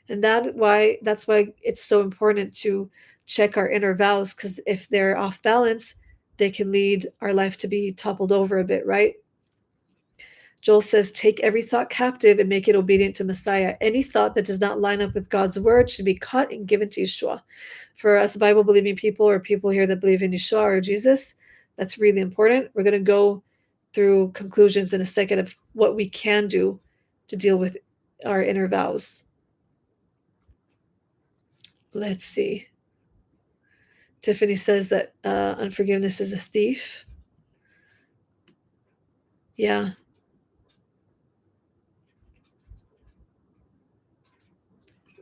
And that's why it's so important to check our inner vows, because if they're off balance, they can lead our life to be toppled over a bit, right? Joel says, take every thought captive and make it obedient to Messiah. Any thought that does not line up with God's word should be caught and given to Yeshua. For us Bible believing people, or people here that believe in Yeshua or Jesus, that's really important. We're going to go through conclusions in a second of what we can do to deal with our inner vows. Let's see. Tiffany says that unforgiveness is a thief. Yeah.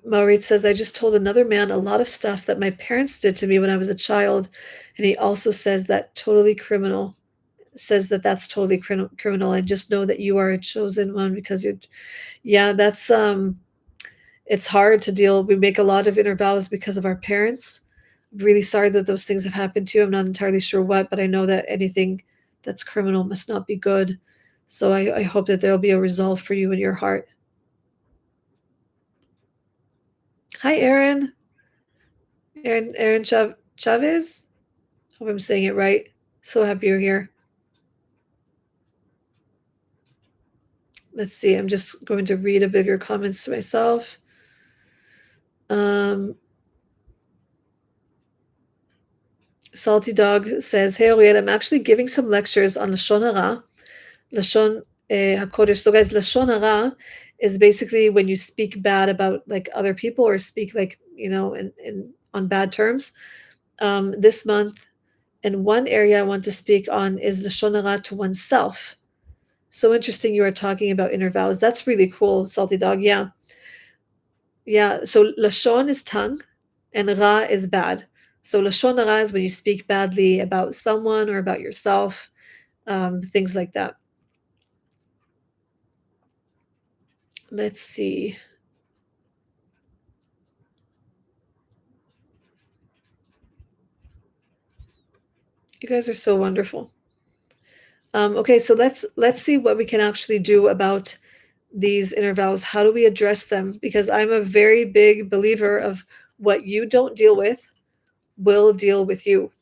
Maurit says, I just told another man a lot of stuff that my parents did to me when I was a child. And he also says that's totally criminal. I just know that you are a chosen one because you're, yeah, that's, it's hard to deal. We make a lot of inner vows because of our parents. I'm really sorry that those things have happened to you. I'm not entirely sure what, but I know that anything that's criminal must not be good. So I hope that there'll be a resolve for you in your heart. Hi, Aaron. Aaron Chavez. Hope I'm saying it right. So happy you're here. Let's see. I'm just going to read a bit of your comments to myself. Salty Dog says, hey, Oriel, I'm actually giving some lectures on Lashon Hara. Lashon HaKodesh. So, guys, Lashon Hara is basically when you speak bad about like other people, or speak like, in on bad terms. This month, and one area I want to speak on is Lashon Hara to oneself. So interesting you are talking about inner vows. That's really cool, Salty Dog. Yeah. Yeah. So Lashon is tongue and Ra is bad. So Lashon Hara is when you speak badly about someone or about yourself, things like that. Let's see. You guys are so wonderful. Okay, so let's see what we can actually do about these inner vows. How do we address them? Because I'm a very big believer of what you don't deal with will deal with you.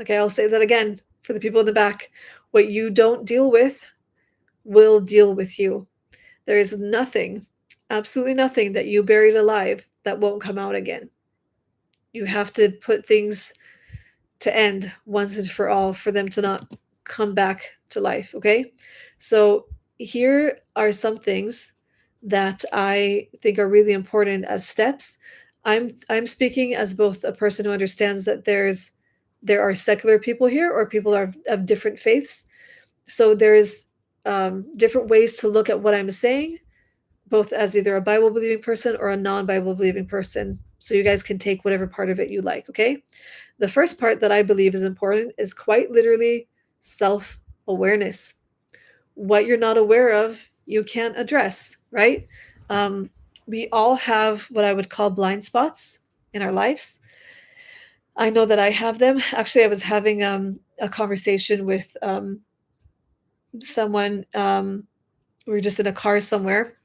Okay, I'll say that again for the people in the back. What you don't deal with will deal with you. There is nothing, absolutely nothing that you buried alive that won't come out again. You have to put things to end once and for all for them to not come back to life. Okay. So here are some things that I think are really important as steps. I'm speaking as both a person who understands that there are secular people here, or people are of different faiths. So there's different ways to look at what I'm saying, both as either a Bible believing person or a non-Bible believing person. So you guys can take whatever part of it you like. Okay. The first part that I believe is important is quite literally self awareness. What you're not aware of, you can't address, right? Um, we all have what I would call blind spots in our lives. I know that I have them. Actually, I was having a conversation with someone. We were just in a car somewhere,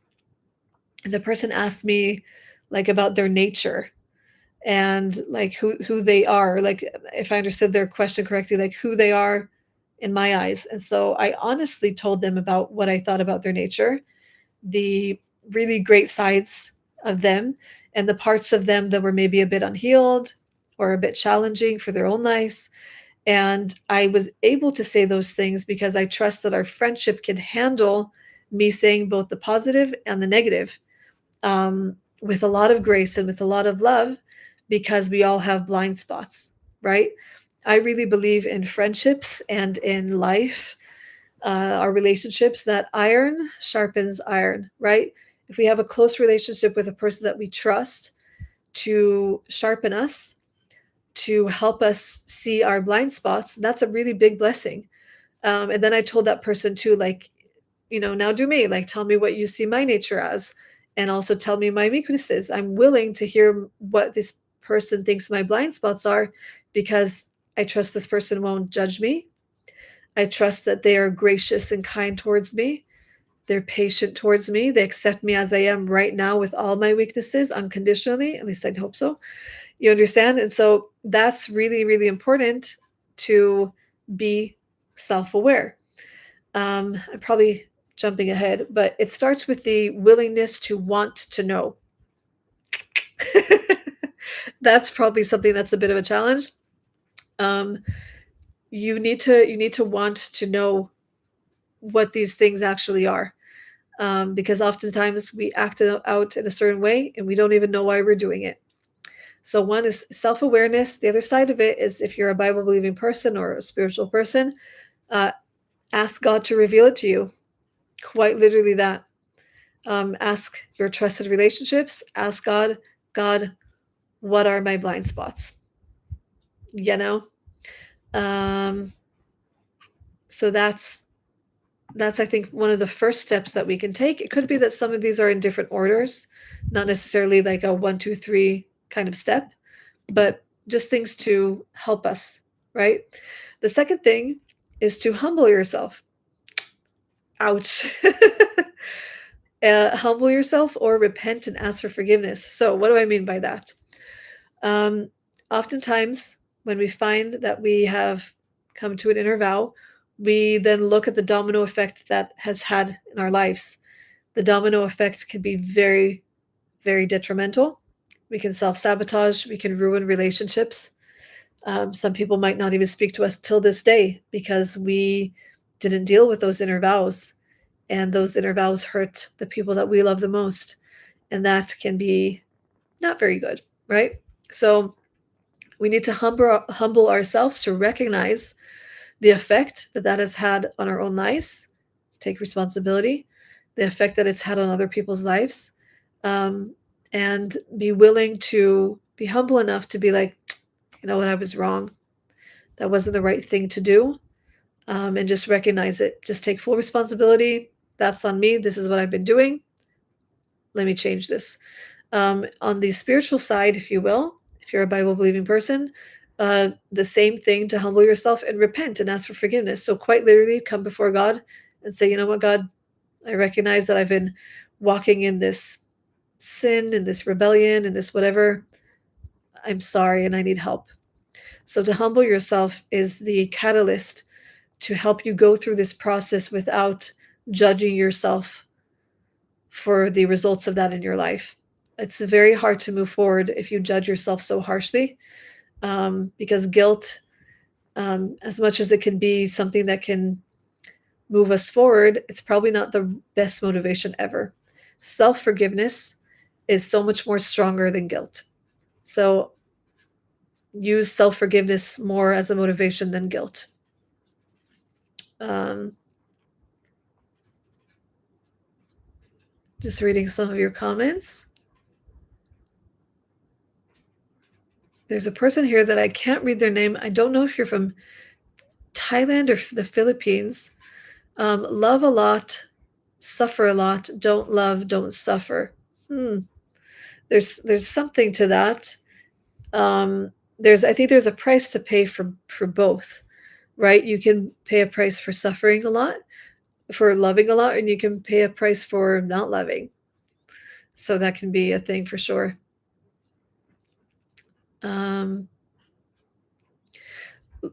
and the person asked me like about their nature, and like who they are, like if I understood their question correctly, like who they are in my eyes. And so I honestly told them about what I thought about their nature, the really great sides of them, and the parts of them that were maybe a bit unhealed or a bit challenging for their own lives. And I was able to say those things because I trust that our friendship can handle me saying both the positive and the negative, with a lot of grace and with a lot of love, because we all have blind spots, right? I really believe in friendships and in life, our relationships, that iron sharpens iron, right? If we have a close relationship with a person that we trust to sharpen us, to help us see our blind spots, that's a really big blessing. And then I told that person too, like, now do me, like, tell me what you see my nature as, and also tell me my weaknesses. I'm willing to hear what this person thinks my blind spots are, because I trust this person won't judge me. I trust that they are gracious and kind towards me. They're patient towards me. They accept me as I am right now with all my weaknesses unconditionally. At least I hope so. You understand? And so that's really, really important to be self aware. I'm probably jumping ahead, but it starts with the willingness to want to know. That's probably something that's a bit of a challenge. Um, you need to want to know what these things actually are, because oftentimes we act out in a certain way and we don't even know why we're doing it. So one is self-awareness. The other side of it is, if you're a Bible believing person or a spiritual person, uh, ask God to reveal it to you. Quite literally that. Ask your trusted relationships. Ask God, God, what are my blind spots? You know. Um, so that's I think one of the first steps that we can take. It could be that some of these are in different orders, not necessarily like a 1, 2, 3 kind of step, but just things to help us, right? The second thing is to humble yourself. Ouch. Humble yourself or repent and ask for forgiveness. So, what do I mean by that? Um, Oftentimes, when we find that we have come to an inner vow, we then look at the domino effect that has had in our lives. The domino effect can be very, very detrimental. We can self sabotage, we can ruin relationships. Some people might not even speak to us till this day because we didn't deal with those inner vows. And those inner vows hurt the people that we love the most. And that can be not very good, right? So we need to humble ourselves to recognize the effect that that has had on our own lives, take responsibility, the effect that it's had on other people's lives, um, and be willing to be humble enough to be like, you know what, I was wrong. That wasn't the right thing to do. And just recognize it. Just take full responsibility. That's on me. This is what I've been doing. Let me change this. On the spiritual side, if you will, if you're a Bible believing person, the same thing, to humble yourself and repent and ask for forgiveness. So, quite literally, come before God and say, you know what, God, I recognize that I've been walking in this sin and this rebellion and this whatever. I'm sorry and I need help. So, to humble yourself is the catalyst to help you go through this process without judging yourself for the results of that in your life. It's very hard to move forward if you judge yourself so harshly, because guilt, as much as it can be something that can move us forward, it's probably not the best motivation ever. Self forgiveness is so much more stronger than guilt. So use self forgiveness more as a motivation than guilt. Um, just reading some of your comments. There's a person here that I can't read their name. I don't know if you're from Thailand or the Philippines. Love a lot, suffer a lot. Don't love, don't suffer. Hmm. There's something to that. I think there's a price to pay for both, right? You can pay a price for suffering a lot, for loving a lot, and you can pay a price for not loving. So that can be a thing for sure. Um,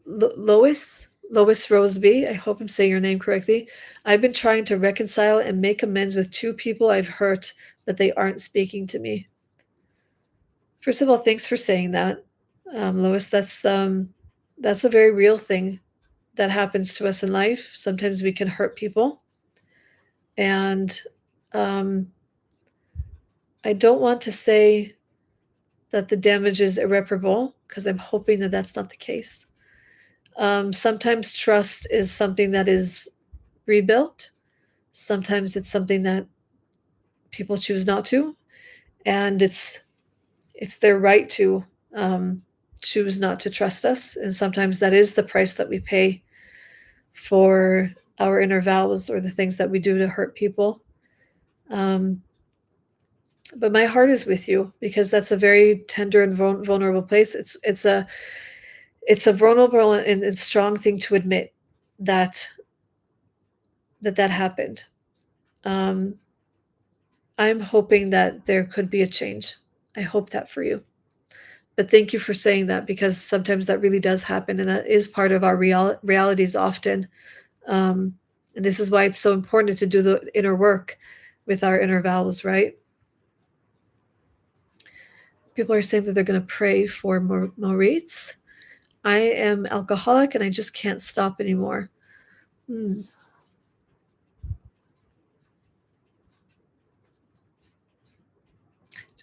Lois Roseby, I hope I'm saying your name correctly. I've been trying to reconcile and make amends with two people I've hurt, but they aren't speaking to me. First of all, thanks for saying that, Lois. That's a very real thing that happens to us in life. Sometimes we can hurt people, and um, I don't want to say that the damage is irreparable because I'm hoping that that's not the case. Sometimes trust is something that is rebuilt. Sometimes it's something that people choose not to, and it's their right to um, choose not to trust us. And sometimes that is the price that we pay for our inner vows or the things that we do to hurt people. Um, but my heart is with you because that's a very tender and vulnerable place. It's a vulnerable and strong thing to admit that that happened. Um, I'm hoping that there could be a change. I hope that for you. But thank you for saying that because sometimes that really does happen, and that is part of our realities often. Um, and this is why it's so important to do the inner work with our inner vows, right? People are saying that they're going to pray for Moritz. I am alcoholic and I just can't stop anymore. Hmm.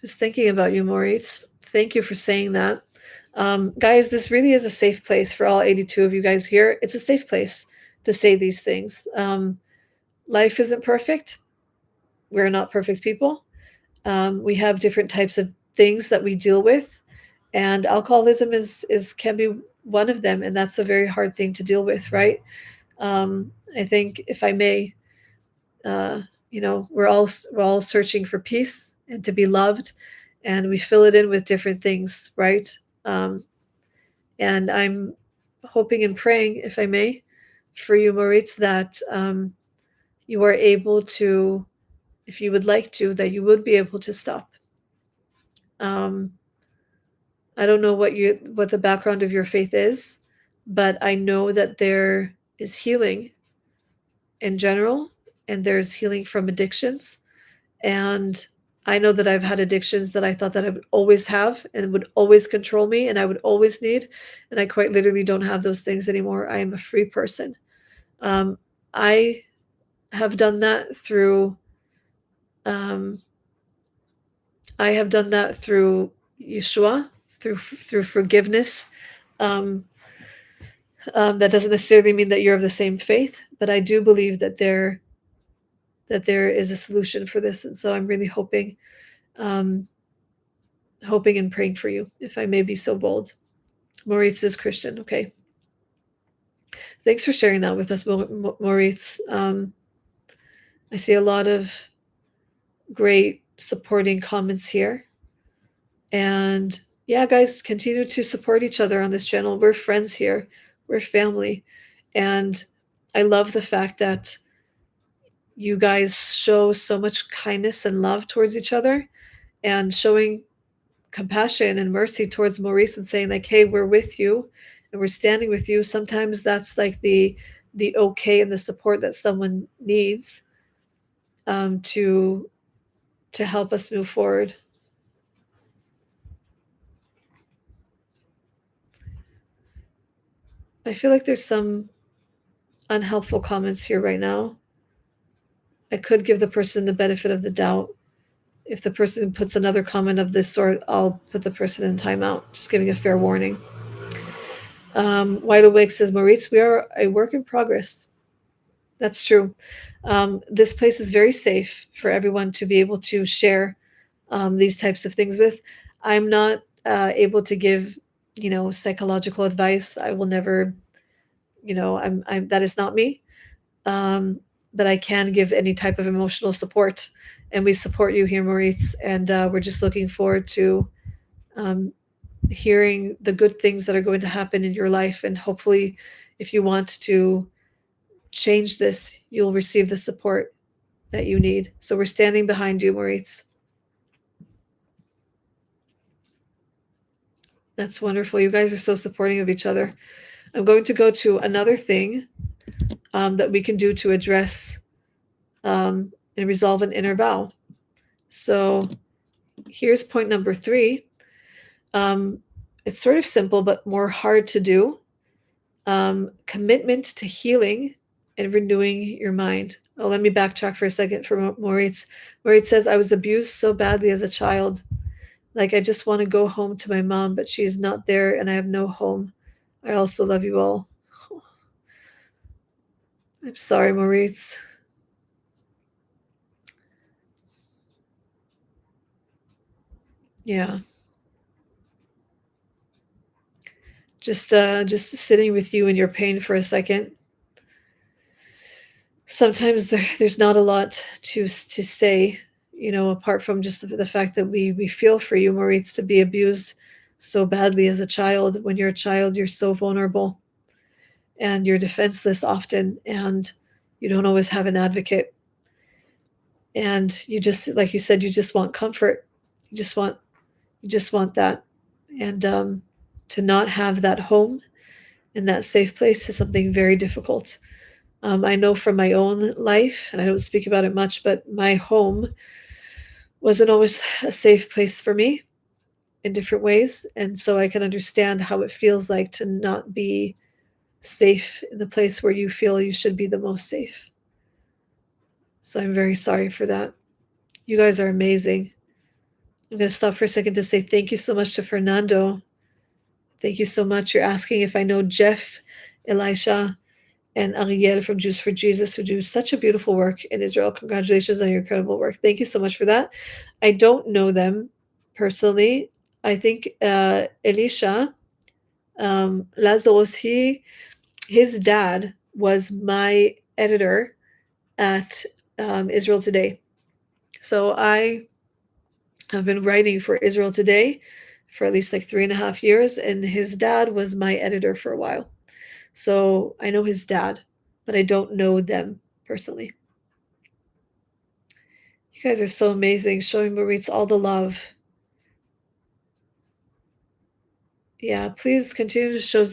Just thinking about you, Moritz. Thank you for saying that. Guys, this really is a safe place for all 82 of you guys here. It's a safe place to say these things. Life isn't perfect. We're not perfect people. We have different types of things that we deal with, and alcoholism is can be one of them, and that's a very hard thing to deal with, right? I think, if I may, uh, we're all searching for peace and to be loved, and we fill it in with different things, right? Um, and I'm hoping and praying, if I may, for you, Moritz, that you are able to, if you would like to, that you would be able to stop. Um, I don't know what the background of your faith is, but I know that there is healing in general, and there's healing from addictions. And I know that I've had addictions that I thought that I would always have and would always control me and I would always need. And I quite literally don't have those things anymore. I am a free person. Um, I have done that through um, I have done that through Yeshua, through forgiveness. Um, that doesn't necessarily mean that you're of the same faith, but I do believe that there is a solution for this, and so I'm really um, hoping and praying for you, if I may be so bold. Moritz is Christian. Okay, thanks for sharing that with us, Moritz. I see a lot of great supporting comments here, and yeah, guys, continue to support each other on this channel. We're friends here. We're family, and I love the fact that you guys show so much kindness and love towards each other, and showing compassion and mercy towards Maurice and saying like, hey, we're with you and we're standing with you. Sometimes that's like the okay and the support that someone needs, to help us move forward. I feel like there's some unhelpful comments here right now. I could give the person the benefit of the doubt. If the person puts another comment of this sort, I'll put the person in timeout, just giving a fair warning. Wide Awake says, Maurice, we are a work in progress. That's true. This place is very safe for everyone to be able to share these types of things with. I'm not able to give, psychological advice. I will never, I'm that is not me. Um, but I can give any type of emotional support, and we support you here, Maurice. And we're just looking forward to um, hearing the good things that are going to happen in your life, and hopefully, if you want to change this, you'll receive the support that you need. So we're standing behind you, Maurice. That's wonderful. You guys are so supporting of each other. I'm going to go to another thing that we can do to address and resolve an inner vow. So here's point number 3. It's sort of simple, but more hard to do. Commitment to healing and renewing your mind. Oh, let me backtrack for a second for Moritz. Moritz says, I was abused so badly as a child. Like, I just want to go home to my mom, but she's not there and I have no home. I also love you all. I'm sorry, Moritz. Yeah. Just sitting with you in your pain for a second. Sometimes there's not a lot to say, apart from just the fact that we feel for you, Moritz, to be abused so badly as a child. When you're a child, you're so vulnerable and you're defenseless often, and you don't always have an advocate. And you just, like you said, you just want comfort. You just want that. And to not have that home and that safe place is something very difficult. I know from my own life, and I don't speak about it much, but my home wasn't always a safe place for me in different ways. And so I can understand how it feels like to not be safe in the place where you feel you should be the most safe. So I'm very sorry for that. You guys are amazing. I'm going to stop for a second to say thank you so much to Fernando. Thank you so much. You're asking if I know Jeff, Elisha, and Ariel from Jews for Jesus, who do such a beautiful work in Israel. Congratulations on your incredible work. Thank you so much for that. I don't know them personally. I think Elisha, Lazarus, his dad was my editor at Israel Today. So I have been writing for Israel Today for at least like 3.5 years, and his dad was my editor for a while. So I know his dad, but I don't know them personally. You guys are so amazing, showing Maurice all the love. Yeah, please continue to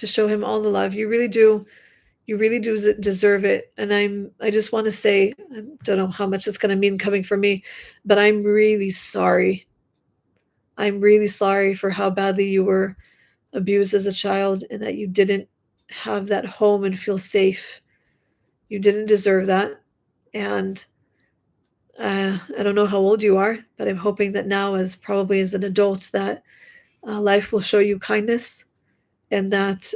show him all the love. You really do. You really do deserve it. And I just want to say, I don't know how much it's going to mean coming from me, but I'm really sorry. I'm really sorry for how badly you were abused as a child and that you didn't have that home and feel safe. You didn't deserve that. And I don't know how old you are, but I'm hoping that now, as probably as an adult, that life will show you kindness, and that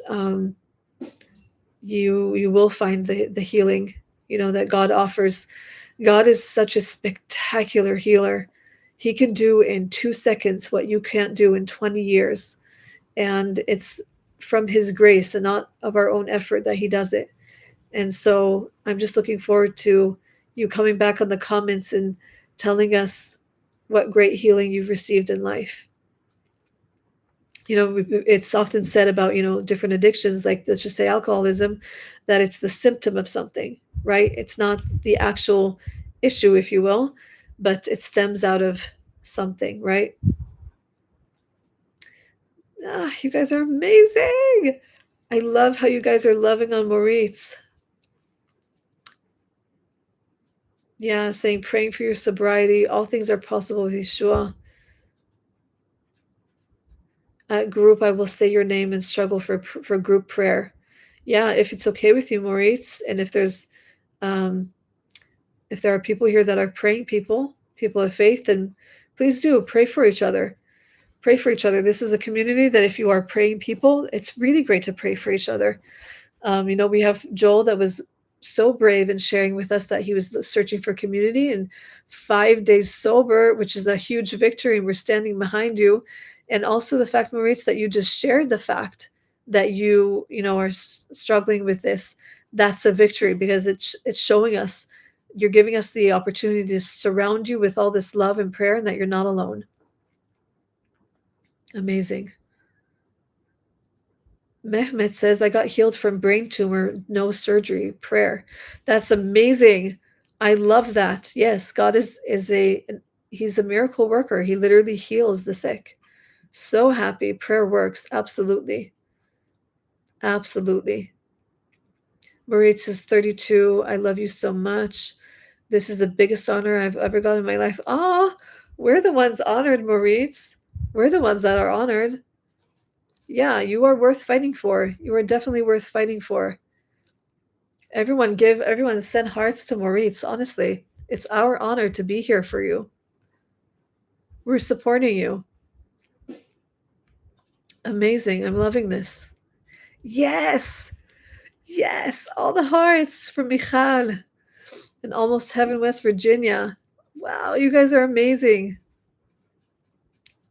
you will find the healing, that God offers. God is such a spectacular healer. He can do in 2 seconds what you can't do in 20 years. And it's from his grace and not of our own effort that he does it. And so I'm just looking forward to you coming back on the comments and telling us what great healing you've received in life. It's often said about, different addictions, like let's just say alcoholism, that it's the symptom of something, right? It's not the actual issue, if you will, but it stems out of something, right? You guys are amazing. I love how you guys are loving on Maurice. Yeah, saying praying for your sobriety. All things are possible with Yeshua. At group, I will say your name and struggle for group prayer. Yeah, if it's okay with you, Maurice, and um, if there are people here that are praying people of faith, then please do pray for each other. Pray for each other. This is a community that if you are praying people, it's really great to pray for each other. We have Joel that was so brave in sharing with us that he was searching for community and 5 days sober, which is a huge victory. And we're standing behind you. And also the fact, Maurice, that you just shared the fact that are struggling with this. That's a victory because it's showing us, you're giving us the opportunity to surround you with all this love and prayer and that you're not alone. Amazing. Mehmet says, I got healed from brain tumor, no surgery, prayer. That's amazing. I love that. Yes, God he's a miracle worker. He literally heals the sick. So happy. Prayer works. Absolutely. Absolutely. Maurice is 32. I love you so much. This is the biggest honor I've ever got in my life. Ah, we're the ones honored, Maurice. We're the ones that are honored. Yeah, you are worth fighting for. You are definitely worth fighting for. Everyone send hearts to Maurice. Honestly, it's our honor to be here for you. We're supporting you. Amazing. I'm loving this. Yes. Yes. All the hearts from Michal and Almost Heaven, West Virginia. Wow, you guys are amazing.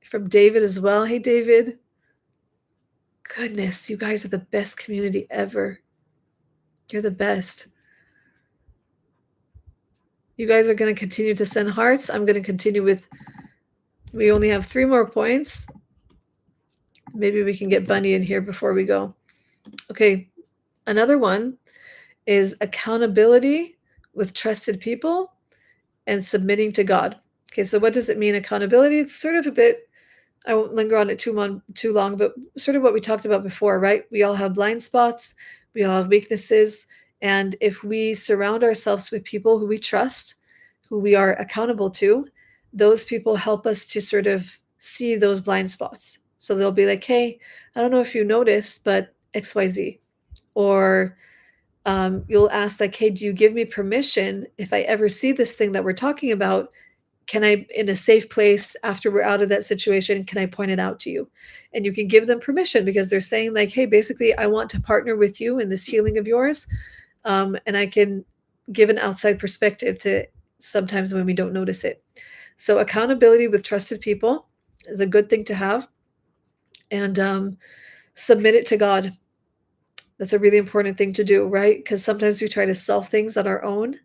From David as well. Hey, David. Goodness, you guys are the best community ever. You're the best. You guys are going to continue to send hearts. I'm going to continue we only have 3 more points. Maybe we can get Bunny in here before we go. Okay, another one is accountability with trusted people and submitting to God. Okay, so what does it mean, accountability? It's sort of a bit, I won't linger on it too long, but sort of what we talked about before, right? We all have blind spots, we all have weaknesses, and if we surround ourselves with people who we trust, who we are accountable to, those people help us to sort of see those blind spots. So they'll be like, hey, I don't know if you noticed, but XYZ. Or you'll ask, like, hey, do you give me permission if I ever see this thing that we're talking about? Can I, in a safe place after we're out of that situation, can I point it out to you? And you can give them permission because they're saying, like, hey, basically, I want to partner with you in this healing of yours. And I can give an outside perspective to sometimes when we don't notice it. So accountability with trusted people is a good thing to have. And submit it to God. That's a really important thing to do, right? Because sometimes we try to solve things on our own,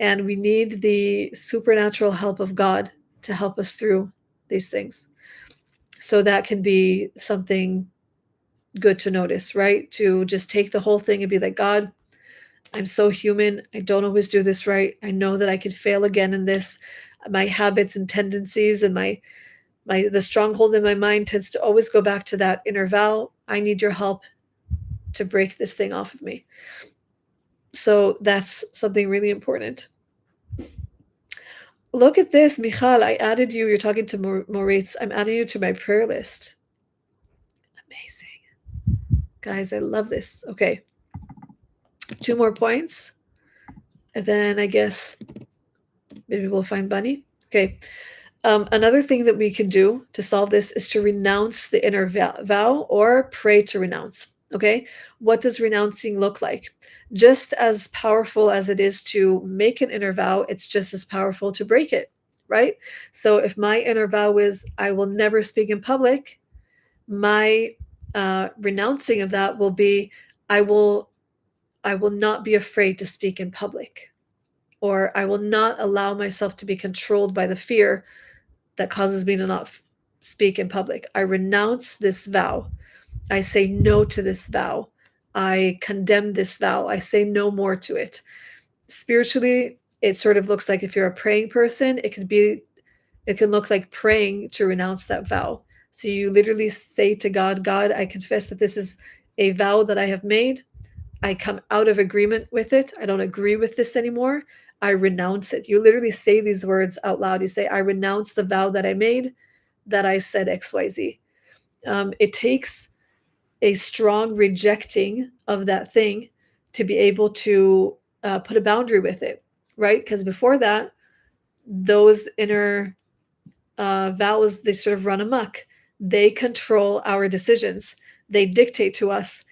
and we need the supernatural help of God to help us through these things. So that can be something good to notice, right? To just take the whole thing and be like, God, I'm so human. I don't always do this right. I know that I could fail again in this. My habits and tendencies and the stronghold in my mind tends to always go back to that inner vow. I need your help to break this thing off of me. So that's something really important. Look at this, Michal. I added you. You're talking to Moritz. I'm adding you to my prayer list. Amazing. Guys, I love this. Okay. 2 more points. And then I guess maybe we'll find Bunny. Okay. Another thing that we can do to solve this is to renounce the inner vow or pray to renounce. Okay. What does renouncing look like? Just as powerful as it is to make an inner vow, it's just as powerful to break it, right? So if my inner vow is, I will never speak in public, my renouncing of that will be, I will not be afraid to speak in public, or I will not allow myself to be controlled by the fear that causes me to not speak in public. I renounce this vow. I say no to this vow. I condemn this vow. I say no more to it. Spiritually, it sort of looks like, if you're a praying person, it can look like praying to renounce that vow. So you literally say to God, God, I confess that this is a vow that I have made. I come out of agreement with it. I don't agree with this anymore. I renounce it. You literally say these words out loud. You say, I renounce the vow that I made, that I said XYZ. It takes a strong rejecting of that thing to be able to put a boundary with it, right? Because before that, those inner vows, they sort of run amok. They control our decisions. They dictate to us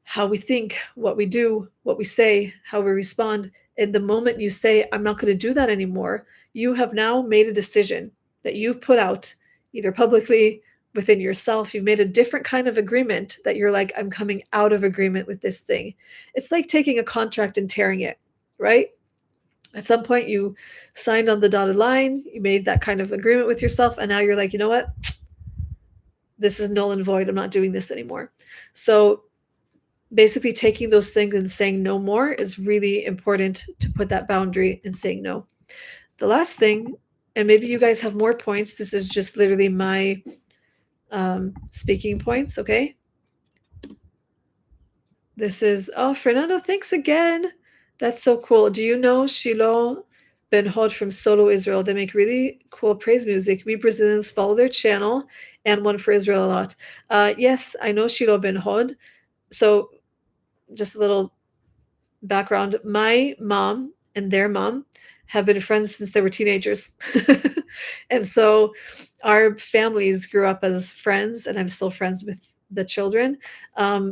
how we think, what we do, what we say, how we respond. And the moment you say, I'm not going to do that anymore, you have now made a decision that you've put out, either publicly, within yourself. You've made a different kind of agreement that you're like, I'm coming out of agreement with this thing. It's like taking a contract and tearing it, right? At some point, you signed on the dotted line, you made that kind of agreement with yourself, and now you're like, you know what? This is null and void. I'm not doing this anymore. So basically taking those things and saying no more is really important, to put that boundary and saying no. The last thing, and maybe you guys have more points, this is just literally my speaking points, okay? This is, oh, Fernando, thanks again. That's so cool. Do you know Shiloh Ben Hod from Solo Israel? They make really cool praise music. We Brazilians follow their channel, and one for Israel a lot. Yes, I know Shiloh Ben Hod. So just a little background, my mom and their mom have been friends since they were teenagers. And so our families grew up as friends, and I'm still friends with the children.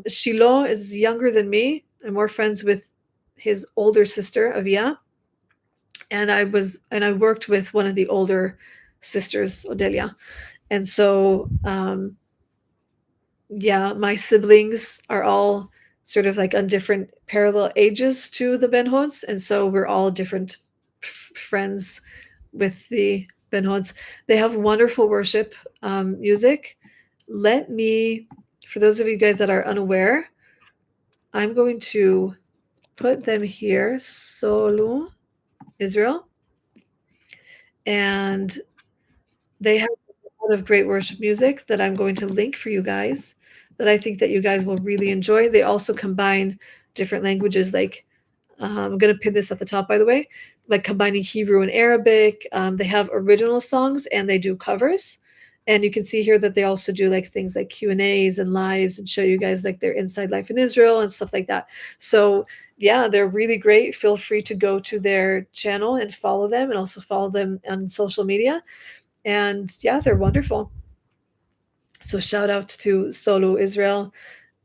Shiloh is younger than me. I'm more friends with his older sister, Avia. And I worked with one of the older sisters, Odelia. And so, yeah, my siblings are all sort of like on different parallel ages to the Ben-Hods, and so we're all different friends with the Ben-Hods. They have wonderful worship music. Let me, for those of you guys that are unaware, I'm going to put them here. Solo Israel. and they have a lot of great worship music that I'm going to link for you guys that I think that you guys will really enjoy. They also combine different languages like I'm gonna pin this at the top, by the way, like combining Hebrew and Arabic. They have original songs and they do covers. And you can see here that they also do like things like Q&As and lives and show you guys like their inside life in Israel and stuff like that. So yeah, they're really great. Feel free to go to their channel and follow them and also follow them on social media. And yeah, they're wonderful. So shout out to Solo Israel,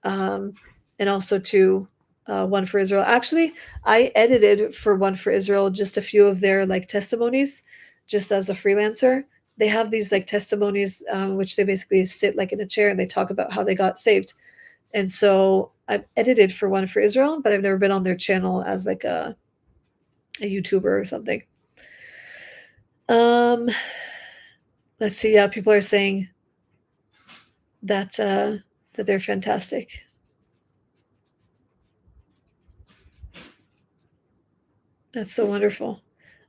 um, and also to One for Israel. Actually, I edited for One for Israel just a few of their like testimonies, just as a freelancer. They have these like testimonies, which they basically sit like in a chair and they talk about how they got saved. And so I've edited for One for Israel, but I've never been on their channel as like a YouTuber or something. Um, let's see. Yeah, people are saying that that they're fantastic. That's so wonderful.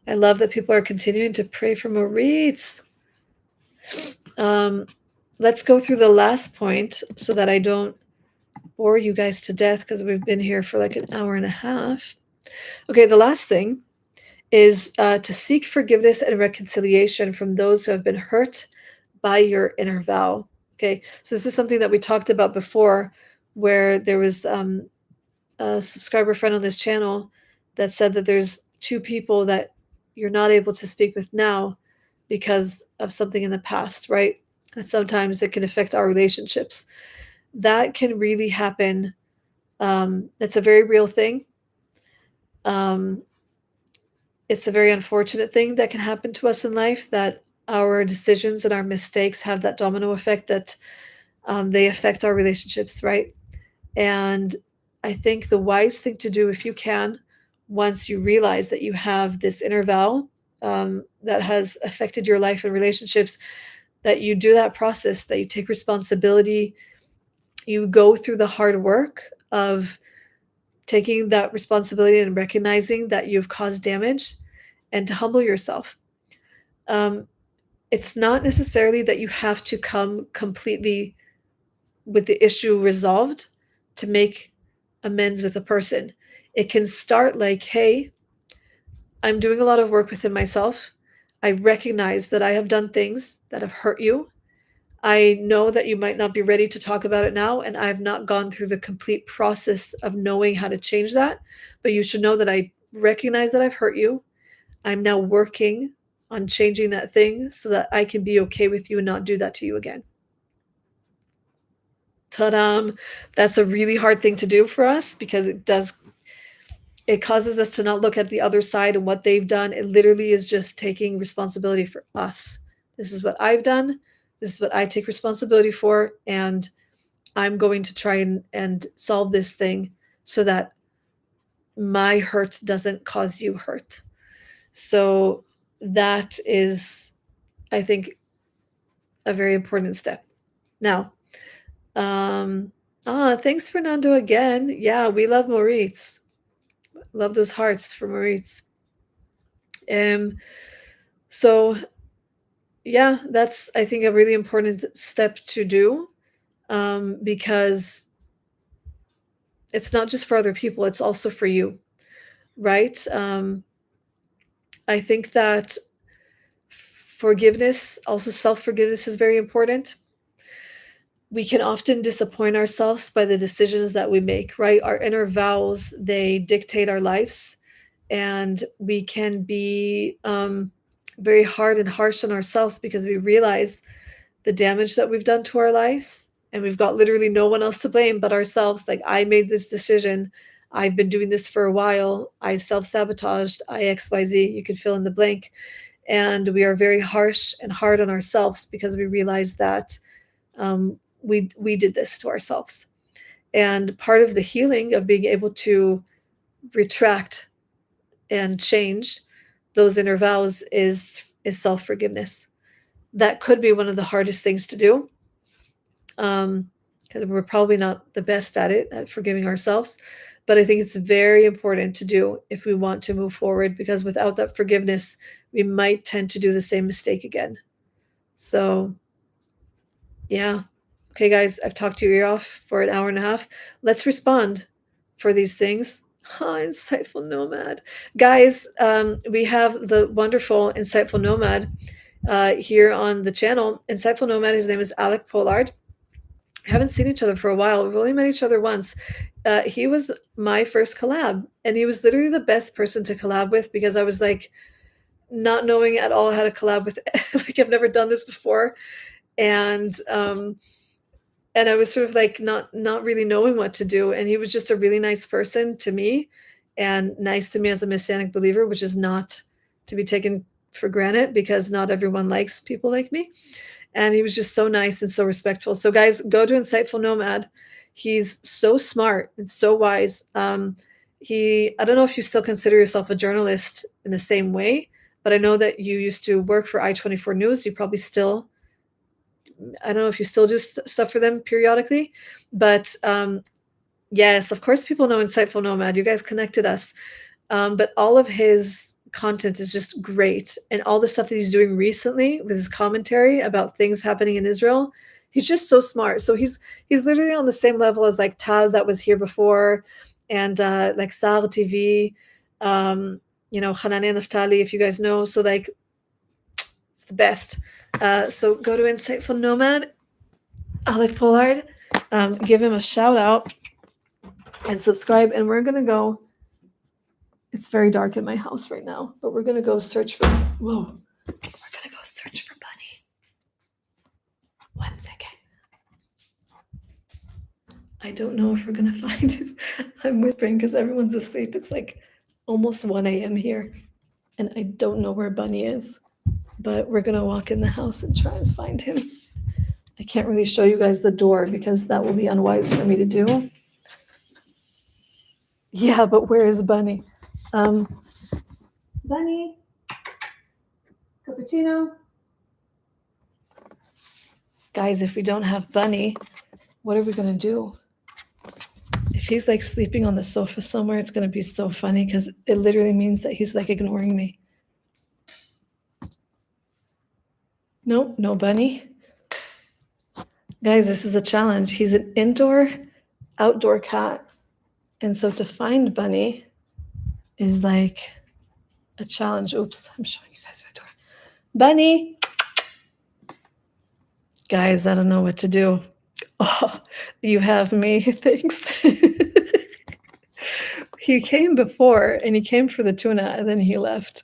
I love that people are continuing to pray for Moritz. Um, let's go through the last point so that I don't bore you guys to death because we've been here for like an hour and a half. Okay, the last thing is to seek forgiveness and reconciliation from those who have been hurt by your inner vow. Okay, so this is something that we talked about before, where there was a subscriber friend on this channel that said that there's two people that you're not able to speak with now because of something in the past, right? And sometimes it can affect our relationships. That can really happen. It's a very real thing. Um, it's a very unfortunate thing that can happen to us in life, that our decisions and our mistakes have that domino effect that they affect our relationships, right? And I think the wise thing to do, if you can, once you realize that you have this inner vow that has affected your life and relationships, that you do that process, that you take responsibility, you go through the hard work of taking that responsibility and recognizing that you've caused damage and to humble yourself. Um, it's not necessarily that you have to come completely with the issue resolved to make amends with a person. It can start like, hey, I'm doing a lot of work within myself. I recognize that I have done things that have hurt you. I know that you might not be ready to talk about it now, and I've not gone through the complete process of knowing how to change that. But you should know that I recognize that I've hurt you. I'm now working on changing that thing so that I can be okay with you and not do that to you again. Ta-da! That's a really hard thing to do for us because it causes us to not look at the other side and what they've done. It literally is just taking responsibility for us. This is what I've done. This is what I take responsibility for. And I'm going to try and solve this thing so that my hurt doesn't cause you hurt. So that is, I think, a very important step. Now, thanks, Fernando, again. Yeah, we love Moritz. Love those hearts for Moritz. Um, so yeah, that's I think a really important step to do, because it's not just for other people; it's also for you, right? I think that forgiveness, also self forgiveness, is very important. We can often disappoint ourselves by the decisions that we make, right? Our inner vows, they dictate our lives, and we can be very hard and harsh on ourselves because we realize the damage that we've done to our lives, and we've got literally no one else to blame but ourselves. Like, I made this decision, I've been doing this for a while, I self-sabotaged, I XYZ, you can fill in the blank. And we are very harsh and hard on ourselves because we realize that we did this to ourselves. And part of the healing of being able to retract and change those inner vows is self-forgiveness. That could be one of the hardest things to do. because we're probably not the best at it, at forgiving ourselves. But I think it's very important to do if we want to move forward, because without that forgiveness, we might tend to do the same mistake again. So, yeah. Okay, guys, I've talked your ear off for an hour and a half. Let's respond for these things. Oh, Insightful Nomad. Guys, we have the wonderful Insightful Nomad here on the channel. Insightful Nomad, his name is Alec Pollard. Haven't seen each other for a while. We've only met each other once. He was my first collab, and he was literally the best person to collab with, because I was like not knowing at all how to collab with like I've never done this before, and I was sort of like not really knowing what to do, and he was just a really nice person to me, and nice to me as a Messianic believer, which is not to be taken for granted, because not everyone likes people like me. And he was just so nice and so respectful. So guys, go to Insightful Nomad. He's so smart and so wise. I don't know if you still consider yourself a journalist in the same way, but I know that you used to work for I-24 News. You probably still, I don't know if you still do stuff for them periodically, but yes, of course people know Insightful Nomad. You guys connected us. But all of his content is just great, and all the stuff that he's doing recently with his commentary about things happening in Israel, he's just so smart. So he's literally on the same level as like Tal that was here before, and like Sar TV, Hanania Naftali, if you guys know. So like, it's the best. So go to Insightful Nomad, Alec Pollard, give him a shout out and subscribe, and we're gonna go. It's very dark in my house right now, but we're gonna go search for. Whoa! We're gonna go search for Bunny. 1 second. I don't know if we're gonna find him. I'm whispering because everyone's asleep. It's like almost 1 a.m. here, and I don't know where Bunny is. But we're gonna walk in the house and try and find him. I can't really show you guys the door because that will be unwise for me to do. Yeah, but where is Bunny? Bunny, cappuccino. Guys, if we don't have Bunny, what are we gonna do? If he's like sleeping on the sofa somewhere, it's gonna be so funny, because it literally means that he's like ignoring me. Nope, no Bunny. Guys, this is a challenge. He's an indoor, outdoor cat. And so to find Bunny is like a challenge. Oops, I'm showing you guys my door. Bunny! Guys, I don't know what to do. Oh, you have me. Thanks. He came before, and he came for the tuna, and then he left.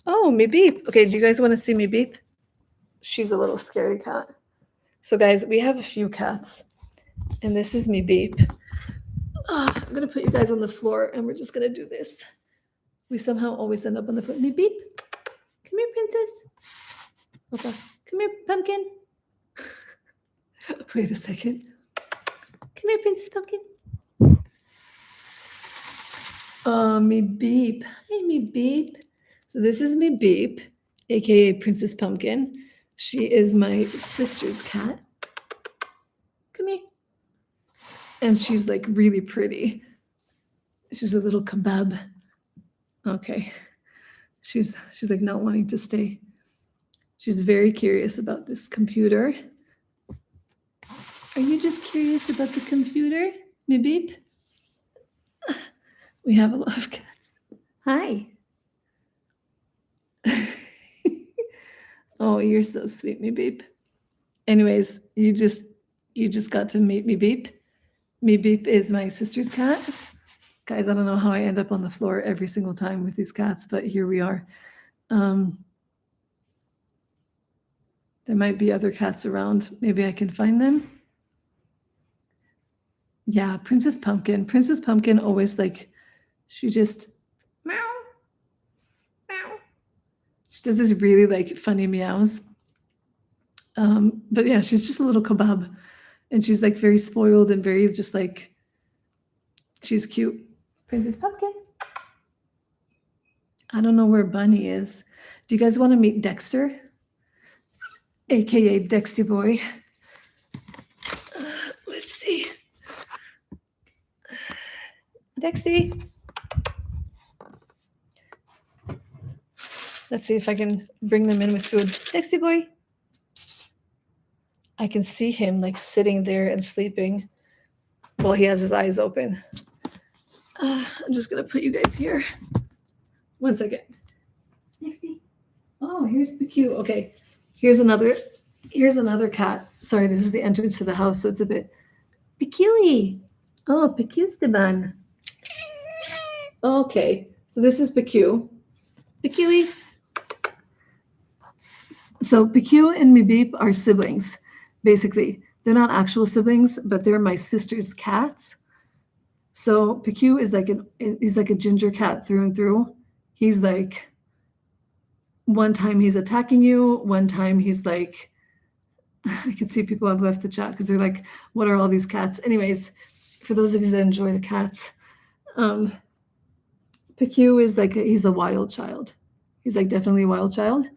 Oh, me beep. Okay, do you guys want to see me beep? She's a little scaredy cat. So guys, we have a few cats, and this is me beep. I'm gonna put you guys on the floor, and we're just gonna do this. We somehow always end up on the floor. Me beep. Come here, princess. Okay. Come here, pumpkin. Wait a second. Come here, Princess Pumpkin. Me Beep. Hey, Me Beep. So this is Me Beep, aka Princess Pumpkin. She is my sister's cat. Come here. And she's like really pretty. She's a little kebab. Okay. She's like not wanting to stay. She's very curious about this computer. Are you just curious about the computer, Me Beep? We have a lot of cats. Hi. Oh, you're so sweet, Me Beep. Anyways, you just got to meet Me Beep. Me Beep is my sister's cat. Guys, I don't know how I end up on the floor every single time with these cats, but here we are. There might be other cats around. Maybe I can find them. Yeah, Princess Pumpkin. Princess Pumpkin always like, she just meow, meow. She does this really like funny meows. But yeah, she's just a little kebab, and she's like very spoiled and very just like, she's cute. Princess Pumpkin. I don't know where Bunny is. Do you guys want to meet Dexter? AKA Dexty Boy. Dexty. Let's see if I can bring them in with food. Dexty boy. I can see him like sitting there and sleeping while he has his eyes open. I'm just gonna put you guys here. 1 second. Dexty. Oh, here's PQ. Okay, here's another cat. Sorry, this is the entrance to the house, so it's a bit PQ-y. Oh, PQ-Steban. Okay, so this is PQ. PQ-y. So PQ and Mibip are siblings, basically. They're not actual siblings, but they're my sister's cats. So PQ is he's like a ginger cat through and through. He's like, one time he's attacking you, one time he's like, I can see people have left the chat because they're like, what are all these cats? Anyways, for those of you that enjoy the cats, PQ is like, he's a wild child. He's like definitely a wild child.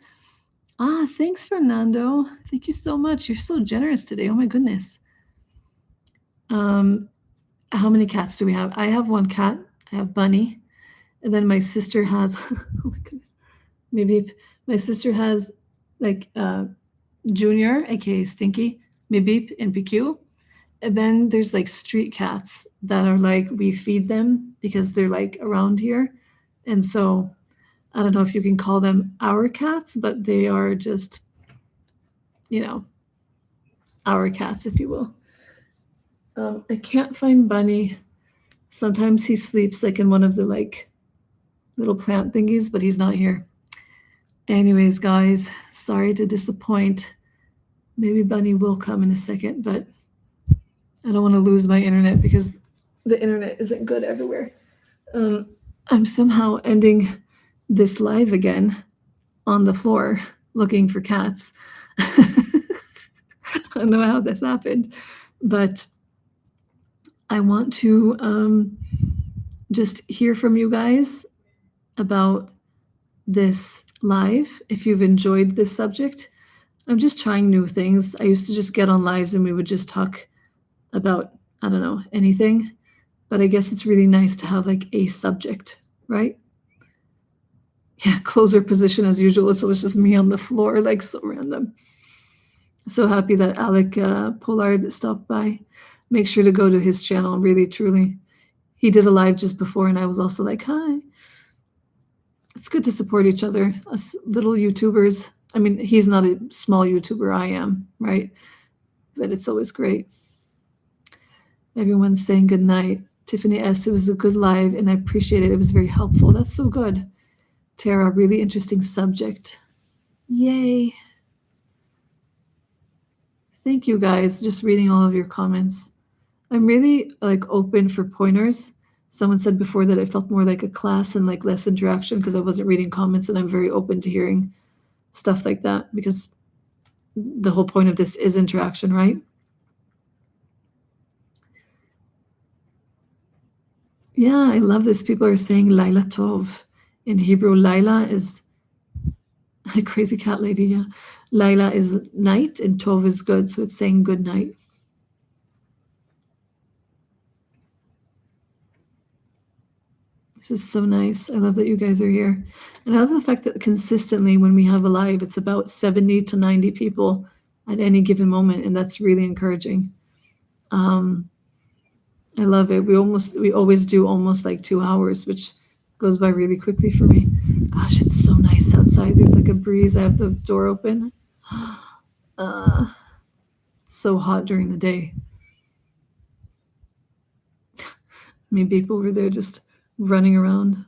Thanks, Fernando. Thank you so much. You're so generous today. Oh my goodness. How many cats do we have? I have one cat. I have Bunny. And then my sister has, oh my goodness, maybe my sister has like Junior, aka Stinky, Mibip, and PQ. And then there's like street cats that are like, we feed them because they're like around here. And so I don't know if you can call them our cats, but they are just, our cats, if you will. I can't find Bunny. Sometimes he sleeps like in one of the like little plant thingies, but he's not here. Anyways, guys, sorry to disappoint. Maybe Bunny will come in a second, but I don't want to lose my internet because the internet isn't good everywhere. I'm somehow ending this live again on the floor looking for cats. I don't know how this happened, but I want to just hear from you guys about this live. If you've enjoyed this subject, I'm just trying new things. I used to just get on lives and we would just talk about, I don't know, anything. But I guess it's really nice to have like a subject, right? Yeah, closer position as usual. So it's just me on the floor, like so random. So happy that Alec Pollard stopped by. Make sure to go to his channel, really, truly. He did a live just before, and I was also like, hi. It's good to support each other, us little YouTubers. I mean, he's not a small YouTuber, I am, right? But it's always great. Everyone's saying good night. Tiffany S., it was a good live, and I appreciate it. It was very helpful. That's so good. Tara, really interesting subject. Yay. Thank you, guys. Just reading all of your comments. I'm really like open for pointers. Someone said before that I felt more like a class and like less interaction because I wasn't reading comments, and I'm very open to hearing stuff like that because the whole point of this is interaction, right? Yeah, I love this. People are saying Laila Tov. In Hebrew, Laila is a crazy cat lady, yeah. Laila is night and Tov is good, so it's saying good night. This is so nice. I love that you guys are here. And I love the fact that consistently when we have a live, it's about 70 to 90 people at any given moment, and that's really encouraging. I love it. We always do almost like 2 hours, which goes by really quickly for me. Gosh, it's so nice outside. There's like a breeze. I have the door open. It's so hot during the day. Maybe people over there just running around.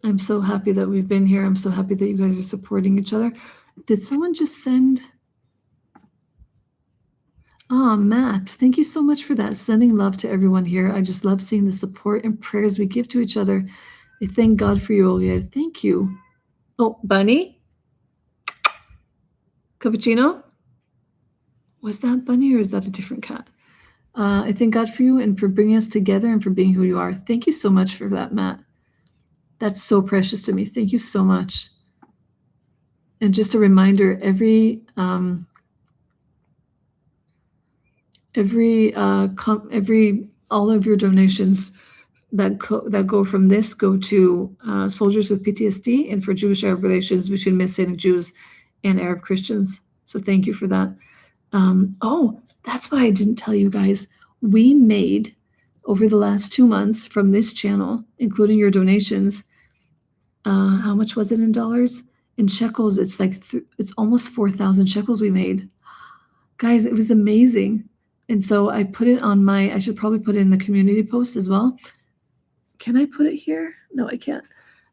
I'm so happy that we've been here. I'm so happy that you guys are supporting each other. Did someone just send? Matt, thank you so much for that. Sending love to everyone here. I just love seeing the support and prayers we give to each other. I thank God for you, Olga. Thank you. Oh, Bunny? Cappuccino? Was that Bunny or is that a different cat? I thank God for you and for bringing us together and for being who you are. Thank you so much for that, Matt. That's so precious to me. Thank you so much. And just a reminder, every every all of your donations that go from this go to soldiers with PTSD and for Jewish Arab relations between Messianic Jews and Arab Christians. So thank you for that. Oh, that's why I didn't tell you guys. We made over the last 2 months from this channel, including your donations. How much was it in dollars? In shekels, it's like it's almost 4,000 shekels we made. Guys, it was amazing. And so I put it on I should probably put it in the community post as well. Can I put it here? No, I can't.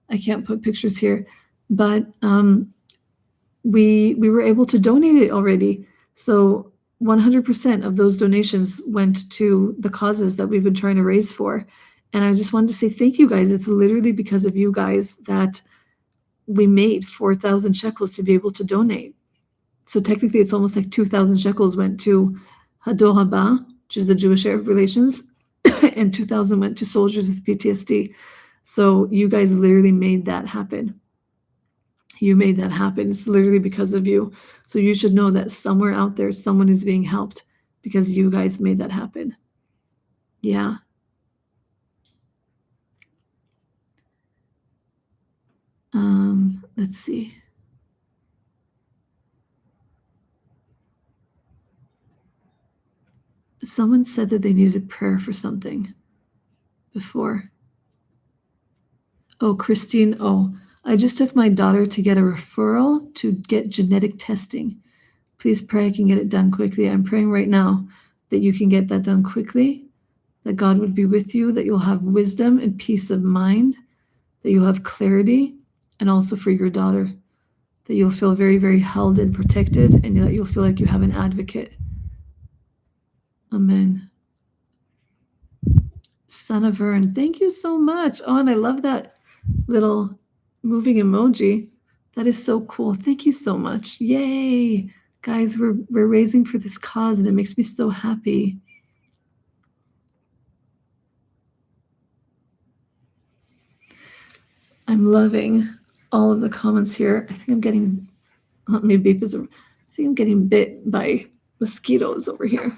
I can't put pictures here. But we were able to donate it already. So 100% of those donations went to the causes that we've been trying to raise for. And I just wanted to say thank you guys. It's literally because of you guys that we made 4,000 shekels to be able to donate. So technically it's almost like 2,000 shekels went to Hador Haba, which is the Jewish Arab relations, and 2,000 went to soldiers with PTSD. So you guys literally made that happen. You made that happen. It's literally because of you. So you should know that somewhere out there, someone is being helped because you guys made that happen. Yeah. Let's see. Someone said that they needed prayer for something before. Oh, Christine. Oh, I just took my daughter to get a referral to get genetic testing. Please pray I can get it done quickly. I'm praying right now that you can get that done quickly, that God would be with you, that you'll have wisdom and peace of mind, that you'll have clarity, and also for your daughter, that you'll feel very, very held and protected, and that you'll feel like you have an advocate. Amen. Son of Vern, thank you so much. Oh, and I love that little moving emoji. That is so cool. Thank you so much. Yay. Guys, we're raising for this cause and it makes me so happy. I'm loving all of the comments here. I think I'm getting I think I'm getting bit by mosquitoes over here.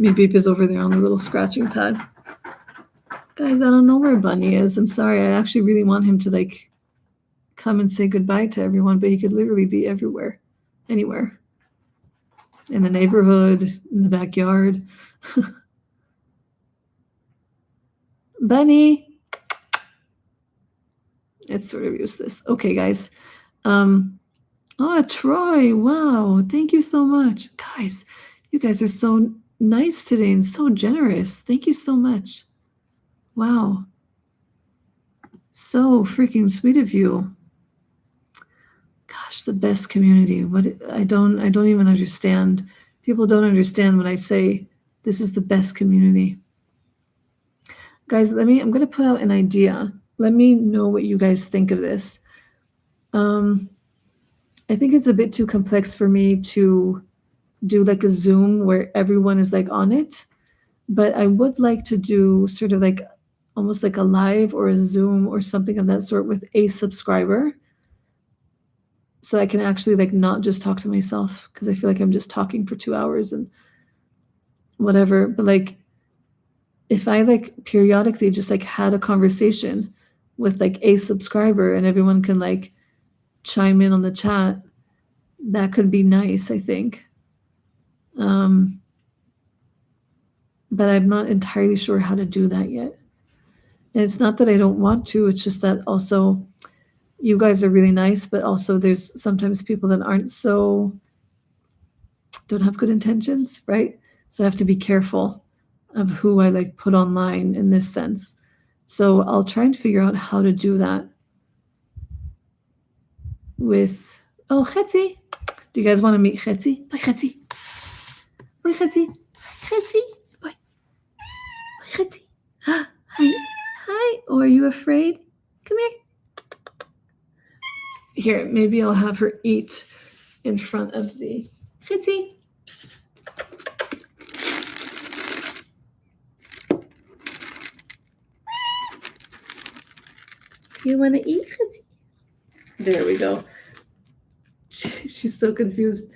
Beep is over there on the little scratching pad. Guys, I don't know where Bunny is. I'm sorry. I actually really want him to like come and say goodbye to everyone, but he could literally be everywhere, anywhere. In the neighborhood, in the backyard. Bunny. It's sort of useless. Okay, guys. Troy. Wow. Thank you so much. Guys, you guys are so nice today and so generous. Thank you so much. Wow. So freaking sweet of you. Gosh, the best community. I don't even understand. People don't understand when I say this is the best community. Guys, I'm going to put out an idea. Let me know what you guys think of this. I think it's a bit too complex for me to do like a Zoom where everyone is like on it, but I would like to do sort of like almost like a live or a Zoom or something of that sort with a subscriber, so I can actually like not just talk to myself, because I feel like I'm just talking for 2 hours and whatever. But like if I like periodically just like had a conversation with like a subscriber and everyone can like chime in on the chat, that could be nice, I think. But I'm not entirely sure how to do that yet. And it's not that I don't want to, it's just that also you guys are really nice, but also there's sometimes people that don't have good intentions, right? So I have to be careful of who I like put online in this sense. So I'll try and figure out how to do that with, oh, Chetzi. Do you guys want to meet Chetzi? Bye, Chetzi. Bye, Chetzi. Chetzi. Bye. Bye, Chetzi. Hi. Hi. Oh, are you afraid? Come here. Here, maybe I'll have her eat in front of the Chetzi. You want to eat, Chetzi? There we go. She's so confused.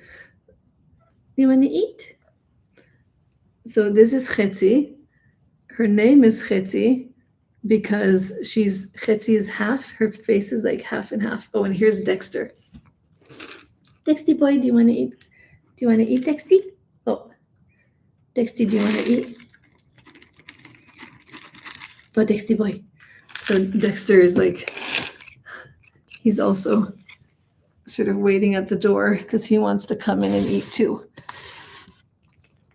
You want to eat? So this is Chetzi. Her name is Chetzi because Chetzi is half. Her face is like half and half. Oh, and here's Dexter. Dexty boy, do you want to eat? Do you want to eat, Dexty? Oh, Dexty, do you want to eat? Oh, Dexty boy. So Dexter is like, he's also sort of waiting at the door because he wants to come in and eat too.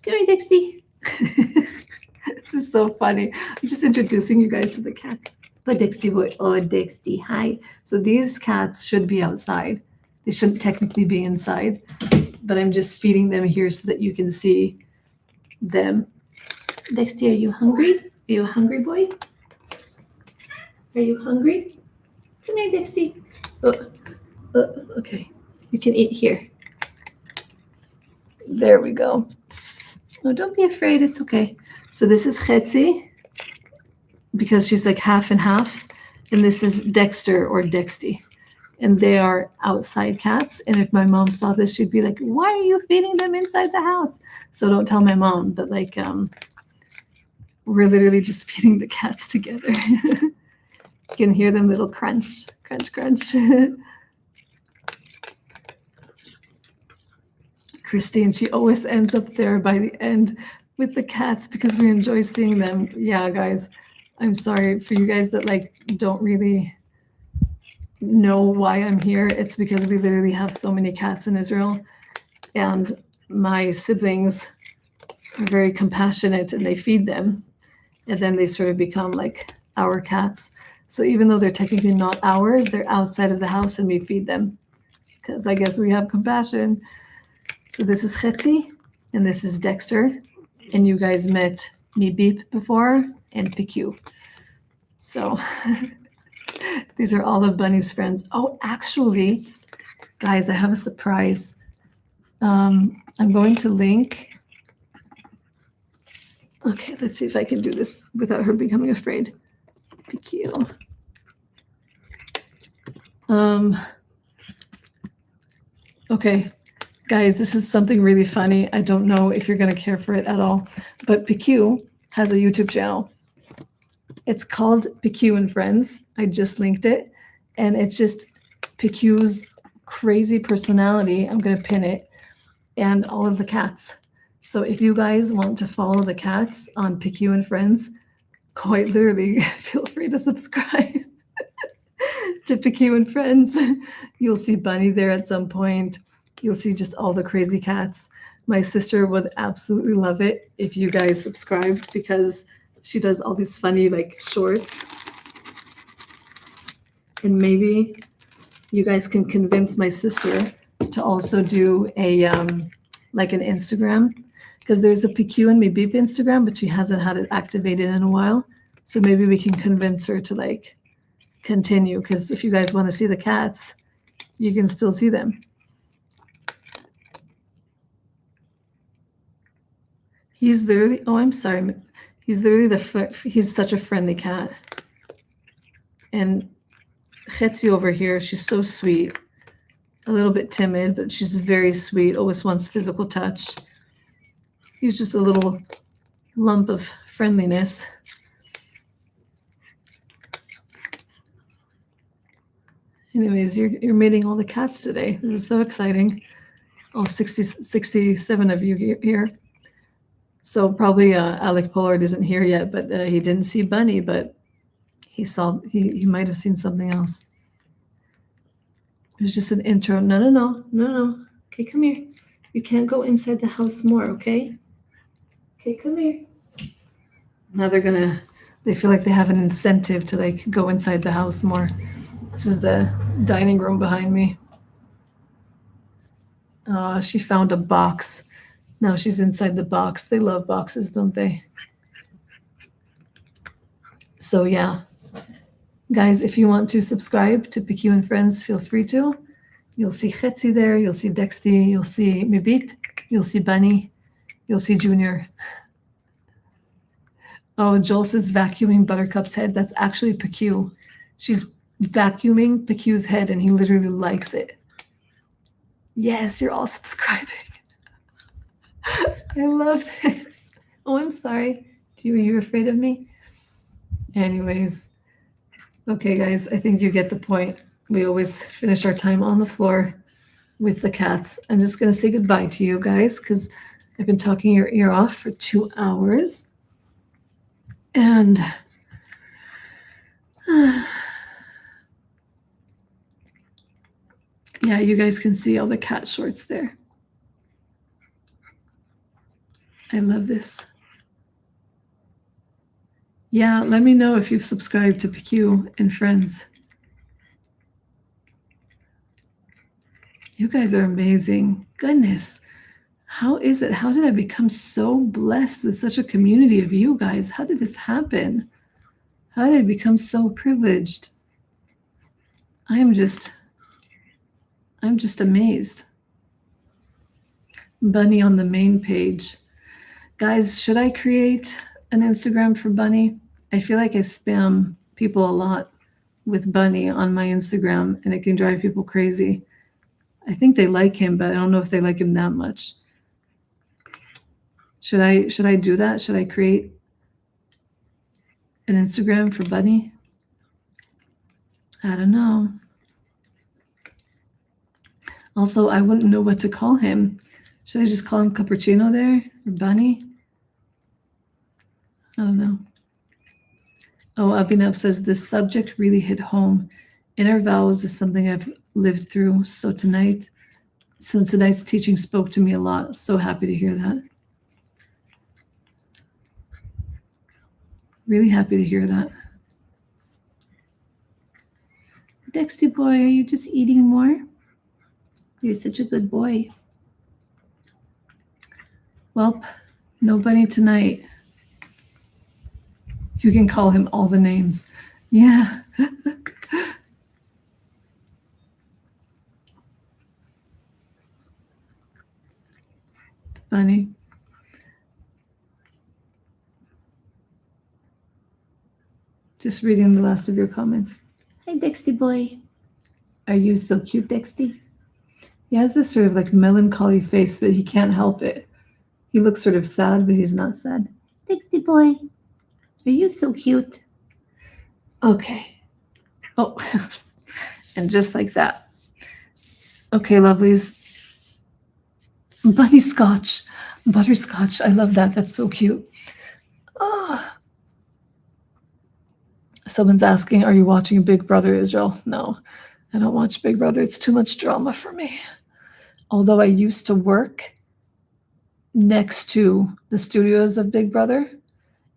Come here, Dexty. This is so funny. I'm just introducing you guys to the cats. But Dexty boy, oh Dexty, hi. So these cats should be outside. They shouldn't technically be inside, but I'm just feeding them here so that you can see them. Dexty, are you hungry? Are you a hungry boy? Are you hungry? Come here, Dexty. Okay, you can eat here. There we go. Oh, don't be afraid. It's okay. So this is Chetzi because she's like half and half, and this is Dexter or Dexty, and they are outside cats. And if my mom saw this, she'd be like, "Why are you feeding them inside the house?" So don't tell my mom, but like we're literally just feeding the cats together. You can hear them little crunch, crunch, crunch. Christine, she always ends up there by the end with the cats because we enjoy seeing them. Yeah, guys, I'm sorry for you guys that like don't really know why I'm here. It's because we literally have so many cats in Israel, and my siblings are very compassionate and they feed them, and then they sort of become like our cats. So even though they're technically not ours, they're outside of the house and we feed them because I guess we have compassion. So this is Chetzi, and this is Dexter, and you guys met me Beep before and PQ. So these are all of Bunny's friends. Oh, actually, guys, I have a surprise. I'm going to link. Okay, let's see if I can do this without her becoming afraid. PQ. Okay. Guys, this is something really funny. I don't know if you're going to care for it at all, but PQ has a YouTube channel. It's called PQ and Friends. I just linked it, and it's just PQ's crazy personality. I'm going to pin it, and all of the cats. So if you guys want to follow the cats on PQ and Friends, quite literally, feel free to subscribe to PQ and Friends. You'll see Bunny there at some point. You'll see just all the crazy cats. My sister would absolutely love it if you guys subscribed because she does all these funny like shorts. And maybe you guys can convince my sister to also do a like an Instagram, because there's a PQ and Me Beep Instagram, but she hasn't had it activated in a while. So maybe we can convince her to like continue, because if you guys want to see the cats, you can still see them. He's literally, oh, I'm sorry. He's literally he's such a friendly cat. And Chetzi over here, she's so sweet. A little bit timid, but she's very sweet, always wants physical touch. He's just a little lump of friendliness. Anyways, you're meeting all the cats today. This is so exciting. All 67 of you here. So probably Alec Pollard isn't here yet, but he didn't see Bunny, but he might have seen something else. It was just an intro. No. Okay, come here. You can't go inside the house more, okay? Okay, come here. Now they feel like they have an incentive to like go inside the house more. This is the dining room behind me. She found a box. Now she's inside the box. They love boxes, don't they? So yeah, guys, if you want to subscribe to PQ and Friends, feel free to. You'll see Chetzi there. You'll see Dexty. You'll see Me Beep. You'll see Bunny. You'll see Junior. Oh, Joel says vacuuming Buttercup's head. That's actually PQ. She's vacuuming PQ's head, and he literally likes it. Yes, you're all subscribing. I love this. Oh, I'm sorry. Were you afraid of me? Anyways, okay, guys, I think you get the point. We always finish our time on the floor with the cats. I'm just going to say goodbye to you guys because I've been talking your ear off for 2 hours. And yeah, you guys can see all the cat shorts there. I love this. Yeah, let me know if you've subscribed to PQ and Friends. You guys are amazing. Goodness. How is it? How did I become so blessed with such a community of you guys? How did this happen? How did I become so privileged? I'm just amazed. Bunny on the main page. Guys, should I create an Instagram for Bunny? I feel like I spam people a lot with Bunny on my Instagram and it can drive people crazy. I think they like him, but I don't know if they like him that much. Should I do that? Should I create an Instagram for Bunny? I don't know. Also, I wouldn't know what to call him. Should I just call him Cappuccino there or Bunny? I don't know. Oh, Abhinav says this subject really hit home. Inner vows is something I've lived through. So tonight's teaching spoke to me a lot. So happy to hear that. Really happy to hear that. Dexty boy, are you just eating more? You're such a good boy. Well, no Bunny tonight. You can call him all the names. Yeah. Funny. Just reading the last of your comments. Hi, Dexty boy. Are you so cute, Dexty? He has this sort of like melancholy face, but he can't help it. He looks sort of sad, but he's not sad. Dexty boy, are you so cute? Okay. Oh, and just like that. Okay, lovelies. Bunny scotch, butterscotch. I love that. That's so cute. Oh. Someone's asking, are you watching Big Brother Israel? No, I don't watch Big Brother. It's too much drama for me. Although I used to work next to the studios of Big Brother,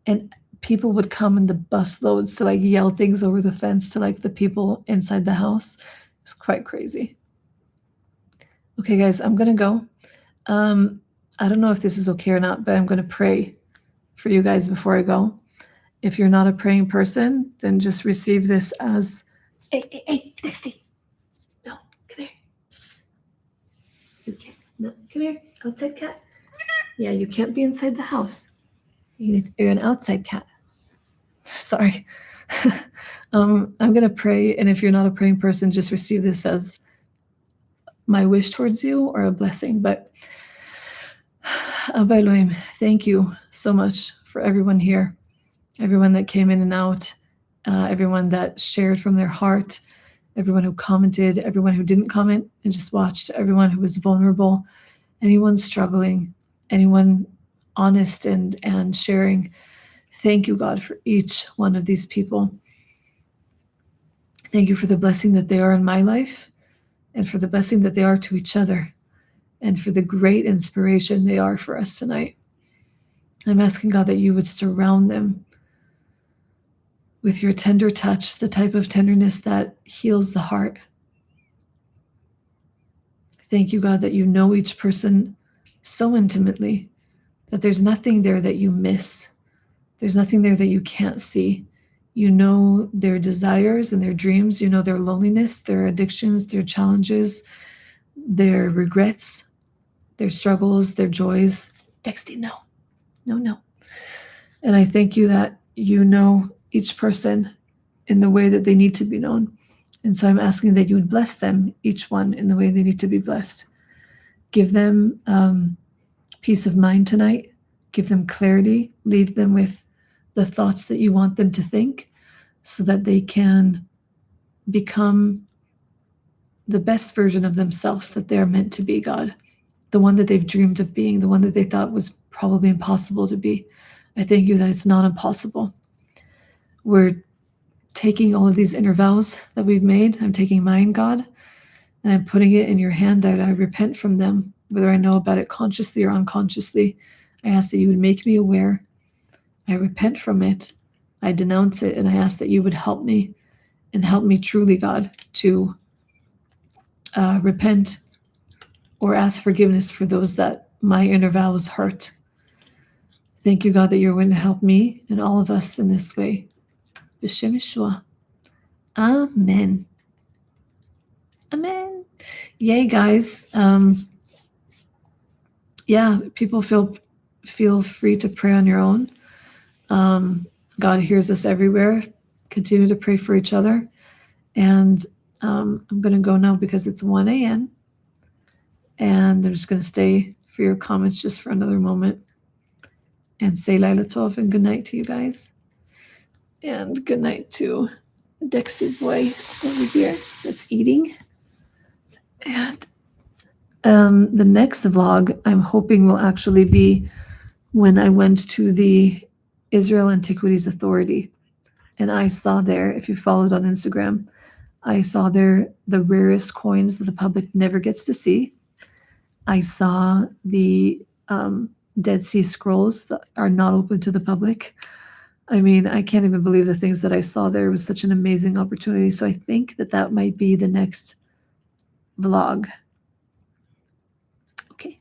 and people would come in the bus loads to like yell things over the fence to like the people inside the house. It was quite crazy. Okay, guys, I'm gonna go. I don't know if this is okay or not, but I'm gonna pray for you guys before I go. If you're not a praying person, then just receive this as, hey, Dexty. No, come here. You can't, no, come here, outside cat. Yeah, you can't be inside the house. You're an outside cat. Sorry. I'm going to pray, and if you're not a praying person, just receive this as my wish towards you or a blessing. But Abba Elohim, thank you so much for everyone here, everyone that came in and out, everyone that shared from their heart, everyone who commented, everyone who didn't comment and just watched, everyone who was vulnerable, anyone struggling, anyone honest and sharing. Thank you, God, for each one of these people. Thank you for the blessing that they are in my life and for the blessing that they are to each other and for the great inspiration they are for us tonight. I'm asking, God, that you would surround them with your tender touch, the type of tenderness that heals the heart. Thank you, God, that you know each person so intimately that there's nothing there that you miss. There's nothing there that you can't see. You know their desires and their dreams. You know their loneliness, their addictions, their challenges, their regrets, their struggles, their joys. Dexty, no. And I thank you that you know each person in the way that they need to be known. And so I'm asking that you would bless them, each one, in the way they need to be blessed. Give them peace of mind tonight. Give them clarity. Leave them with the thoughts that you want them to think so that they can become the best version of themselves that they're meant to be, God. The one that they've dreamed of being, the one that they thought was probably impossible to be. I thank you that it's not impossible. We're taking all of these inner vows that we've made. I'm taking mine, God, and I'm putting it in your hand. I repent from them, whether I know about it consciously or unconsciously. I ask that you would make me aware. I repent from it. I denounce it, and I ask that you would help me and help me truly, God, to repent or ask forgiveness for those that my inner vows hurt. Thank you, God, that you're going to help me and all of us in this way. B'Shem Yeshua. Amen. Amen. Yay, guys. Yeah, people feel free to pray on your own. God hears us everywhere. Continue to pray for each other. And I'm going to go now because it's 1 a.m. And I'm just going to stay for your comments just for another moment. And say Laila Tov and good night to you guys. And good night to Dexter boy over here that's eating. And the next vlog I'm hoping will actually be when I went to the Israel Antiquities Authority. And I saw there, if you followed on Instagram, I saw there the rarest coins that the public never gets to see. I saw the Dead Sea Scrolls that are not open to the public. I mean, I can't even believe the things that I saw there. It was such an amazing opportunity. So I think that might be the next vlog. Okay.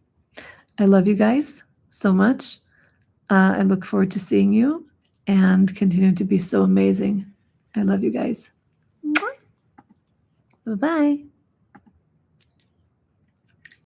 I love you guys so much. I look forward to seeing you and continue to be so amazing. I love you guys. Bye-bye.